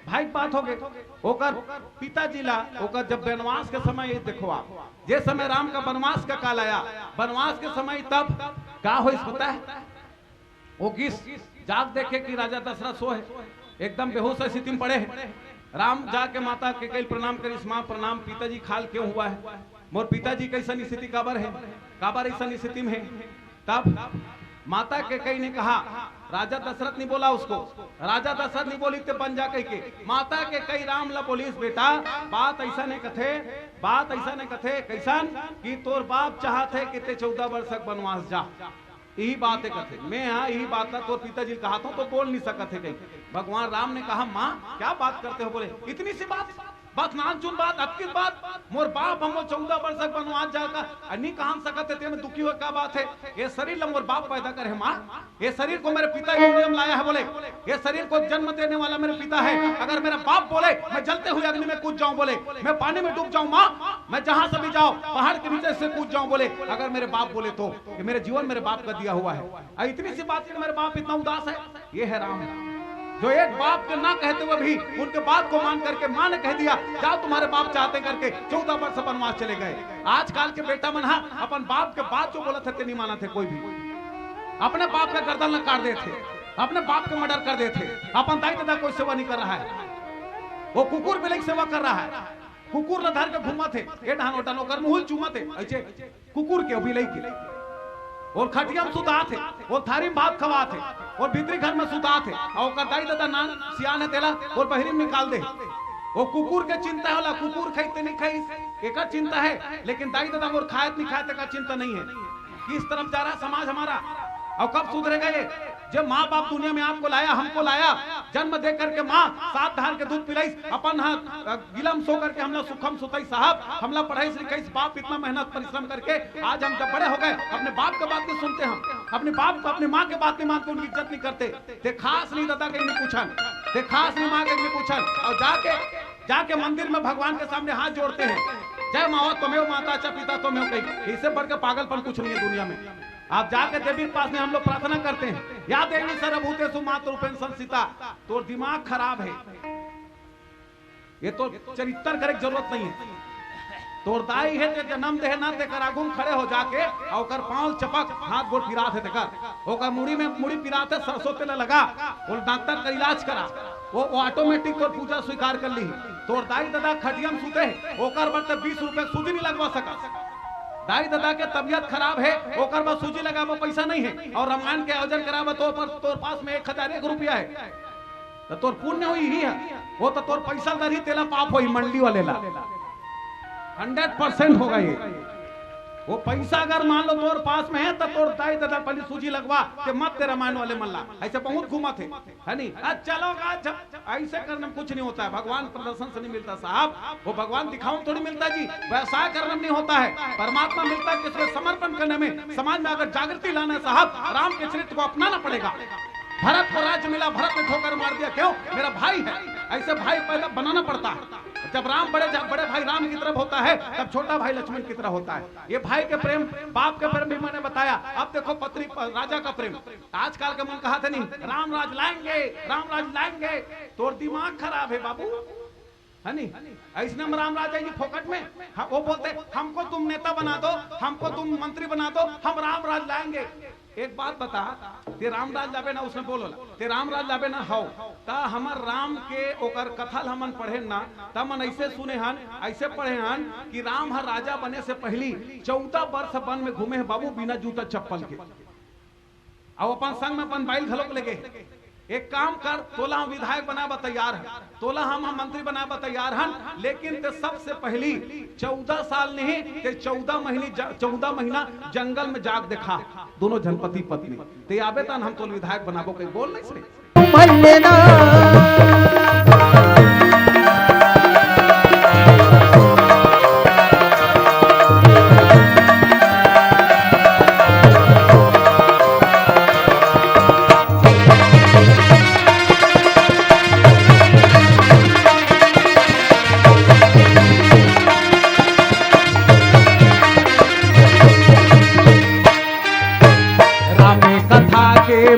भाई बात हो गए ओकर पिताजी ला ओकर जब वनवास के समय ये देखो आप जे समय राम का वनवास का काल आया वनवास के समय तब का हो पता है वो किस जाग देखे कि राजा दशरथ सो है एकदम बेहोश स्थिति में पड़े हैं। राम जाके माता के कई प्रणाम करिस मां प्रणाम पिताजी खाल क्यों हुआ है मोर पिताजी कैसन स्थिति काबर है काबर ऐसा स्थिति में है। तब माता के कई ने कहा राजा दशरथ नहीं बोला उसको राजा दशरथ नहीं बोली ते बन जा कही के माता के कई राम ला बोलिस बेटा बात ऐसा नहीं कथे कैसन कि तोर बाप चाहते कि ते 14 वर्ष तक वनवास जा यही बात है कथे मैं यहाँ यही बात था तो पिताजी कहा था तो बोल नहीं सकते कहीं भगवान राम ने कहा माँ क्या बात करते हो बोले इतनी सी बात नान चुन बात अक्की बात मोर बाप हम 14 वर्ष तक वनवास जाएगा अन्नी कहां सकते थे मैं दुखी हो क्या बात है ये शरीर ला मोर बाप पैदा करे माँ ये शरीर को मेरे पिता ही नियम लाया है बोले ये शरीर को जन्म देने वाला मेरे पिता है अगर मेरा बाप बोले मैं जलते हुए अग्नि में कूद जाऊं बोले मैं पानी में डूब जाऊं माँ मैं जहां से भी जाऊं पहाड़ के नीचे से कूद जाऊं बोले अगर मेरे बाप बोले तो ये मेरे जीवन मेरे बाप का दिया हुआ है इतनी सी बात मेरे बाप इतना उदास है ये है राम जो एक बाप के ना कहते हुए भी उनके बात को मान करके मां ने कह दिया जाओ तुम्हारे बाप चाहते करके 14 वर्ष वनवास चले गए। आजकल के बेटा मन अपन बाप के बात जो बोला थे नहीं माना थे कोई भी अपने बाप का गर्दन न काट देते अपने बाप के मर्डर कर देते अपन दाई दादा कोई सेवा नहीं कर रहा है वो कुकुर बिलाई सेवा कर रहा है कुकुर न धर के घूमा थे ए ढानो ढानो कर मुहुल चूमा थे ऐसे कुकुर के बिलाई के और खटिया में सुता थे और थारी में भात खवा थे और भीतरी घर में सुता थे और दाई दादा नान सियान है तेला और बहरी में निकाल दे वो कुकुर के चिंता होला कुकुर खाइते नहीं खाई एक चिंता है लेकिन दाई दादा और खायत नहीं खाते का चिंता नहीं है किस तरफ जा रहा समाज हमारा और कब सुधरेगा ये जब माँ बाप दुनिया में आपको लाया हमको लाया जन्म दे करके माँ 7 धार के दूध पिलाई अपन गिलम सो करके हमला सुखम सुताई साहब हमला पढ़ाई लिखाई बाप इतना मेहनत परिश्रम करके आज हम जब बड़े हो गए अपने बाप के बात नहीं सुनते हम अपने बाप को अपने माँ के बात नहीं मानते उनकी इज्जत नहीं करते ते खास नहीं दादा के नहीं पूछन ते खास नहीं माँ के नहीं पूछन और जाके मंदिर में भगवान के सामने हाथ जोड़ते हैं जय माँ तुम्हें माता चा पिता तुम्हें कही इससे बढ़कर पागलपन कुछ नहीं है दुनिया में। आप जाके देवी के पास में हम लोग प्रार्थना करते हैं या देवी सर्वभूतेषु मातृरूपेण संस्थिता तो दिमाग खराब है ये तो चरित्र करे जरूरत नहीं है तोर दाई है ते जन्म दे ना ते करागुम खड़े हो जाके और कर पांव चपक हाथ गोड़ पिरात है तेकर ओकर मुड़ी पिरात है सरसों तेल लगा और डॉक्टर का इलाज करा वो ऑटोमेटिक तोर पूजा स्वीकार कर ली तोर दाई दादा खटियम सुते ओकर बट 20 रुपए सूजी नहीं लगवा सका दाई दादा के तबियत खराब है ओकर बाद सूजी लगाबो पैसा नहीं है और रामायण के आयोजन कराबो तो तोर पास में 1001 रुपया है तो तोर पुण्य हुई ही है वो तो तोर पैसा दरी तेला पाप हुई मंडली वाले ला 100% होगा ये वो पैसा अगर मान लो तोर पास में है तो तोर दाई दादा पहले सूजी लगवा के मत तेरा रामायण वाले मल्ला ऐसे बहुत घुमा थे है नहीं आज चलोगा ऐसे करने में कुछ नहीं होता है भगवान प्रदर्शन से नहीं मिलता साहब वो भगवान दिखाऊं थोड़ी मिलता जी व्यवसाय करने में नहीं होता है परमात्मा मिलता है किसमें समर्पण करने में समाज में अगर जागृति लाना है साहब राम के चरित्र को अपनाना पड़ेगा। भरत को राज्य मिला भरत ने ठोकर मार दिया क्यों मेरा भाई है ऐसे भाई पहले बनाना पड़ता है जब राम बड़े भाई राम की तरफ होता है तब छोटा भाई लक्ष्मण की तरफ होता है ये भाई के प्रेम बाप के प्रेम भी मैंने बताया अब देखो पत्नी राजा का प्रेम आजकल के मन कहा था नहीं राम राज लाएंगे तो दिमाग खराब है बाबू है नहीं ऐसे हम राम राज जी फोकट में वो बोलते हमको तुम नेता बना दो हमको तुम मंत्री बना दो हम राम राज लाएंगे। एक बात बता ते राम राज लाबे ना उसने बोलो ते राम राज लाबे ना हो ता हमर राम के ओकर कथल हमन पढ़े ना तमन ऐसे सुने हन ऐसे पढ़े हन कि राम हर राजा बने से पहली 14 वर्ष वन में घूमे हैं बाबू बिना जूता चप्पल के अब अपन संग में अपन बाइल घलोक लेगे एक काम कर तोला हम विधायक बनाबा तैयार है तोला हम मंत्री बनाबा तैयार हन लेकिन ते सबसे पहली 14 साल नहीं ते 14 महीना जंगल में जाग देखा दोनों जनपति पत्नी ते आबे तन हम तो विधायक बनाबो कहीं बोल नहीं सके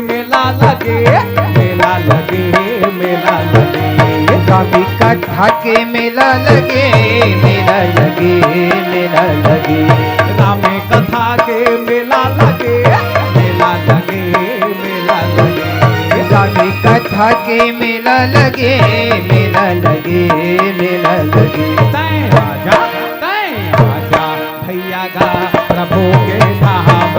मेला लगे मेला लगे कथा के मेला लगे, मेला लगे, मेला लगे। राम कथा के मेला लगे, मेला लगे, मेला लगे। तय आजा भैया गा प्रभु के धाम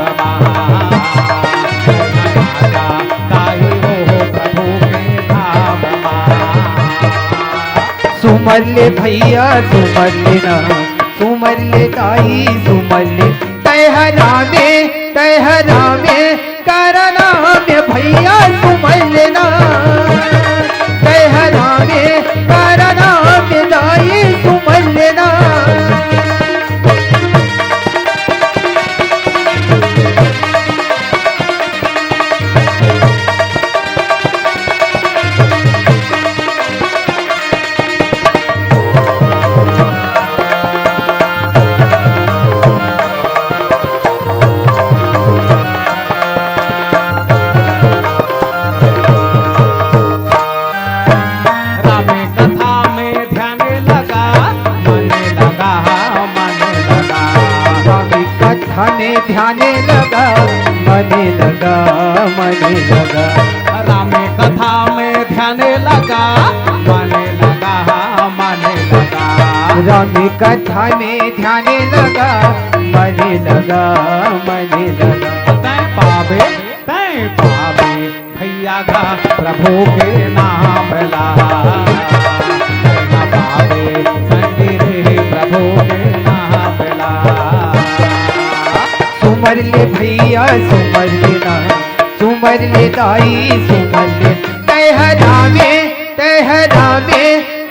ताई हो प्रभु के धाम। सुमर ले भैया सुमर लेना, सुमर ले ताई सुमर ले। तहरा में करना में भैया सुमर लेना, तहरा में करना में ताई सुमर लेना। हमें ध्याने लगा, मने लगा, मने लगा। राम कथा में ध्याने लगा, मने लगा, मने लगा। राम कथा में ध्याने लगा, मने लगा, मने लगा। तय पावे भैया गा प्रभु के नाम ला। पावे संगे प्रभु के नाम ला। सुमर ले भैया सुमर लेना, सुमर ले दाई सुमर ले। तहरा में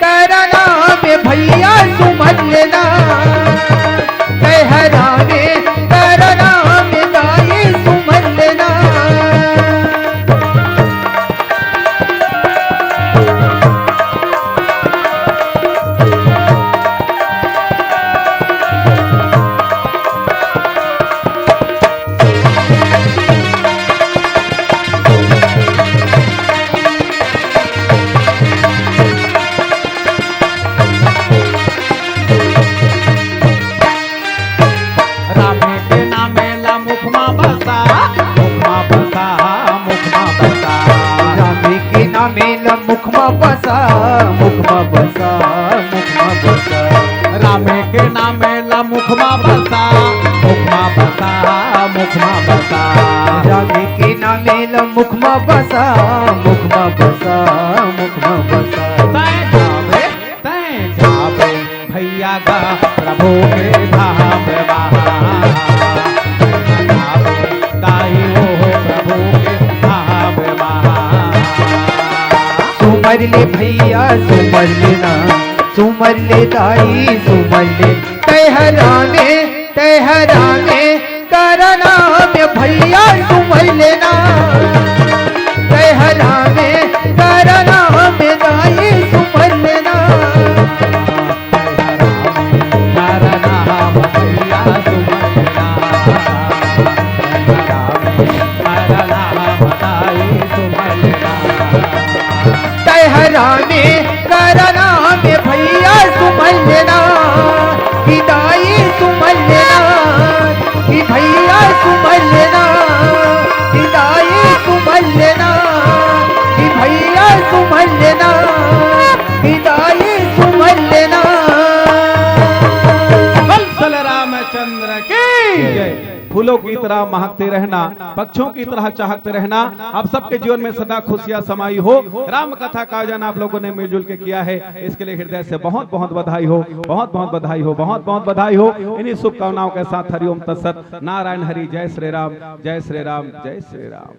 करना में भैया सुमर लेना, तहरा में करना में दाई सुमर लेना। मेला मुखमा बसा, मुखमा बसा, मुखमा बसा। रामे के नाम मेला मुखमा बसा, मुखमा बसा, मुखमा बसा। रामे के नाम मेला मुखमा बसा, मुखमा बसा, मुखमा बसा। तय जावे भैया गा प्रभु के धाम ताई हो प्रभु के धाम। सुमर ले भैया सुमर लेना, सुमर ले दाई सुमर ले। तहरा में करना में भैया सुमर लेना, तहरा में करना में दाई सुमर लेना। तहरा में करना में भैया सुमर लेना, कि दाई सुमर लेना, कि भैया सुमर लेना, कि दाई सुमर लेना, कि भैया सुमर लेना, कि दाई सुमर लेना। वत्सल रामचंद्र की जय। फूलों की तरह महकते रहना, पक्षियों की तरह चहकते रहना, आप सबके जीवन में सदा खुशियां समाई हो। राम कथा का आयोजन आप लोगों ने मिलजुल के किया है, इसके लिए हृदय से बहुत बहुत बधाई हो, बहुत बहुत बधाई हो, बहुत बहुत बधाई हो। इन्हीं शुभकामनाओं के साथ हरिओम तत्सत। नारायण हरि। जय श्री राम, जय श्री राम, जय श्री राम।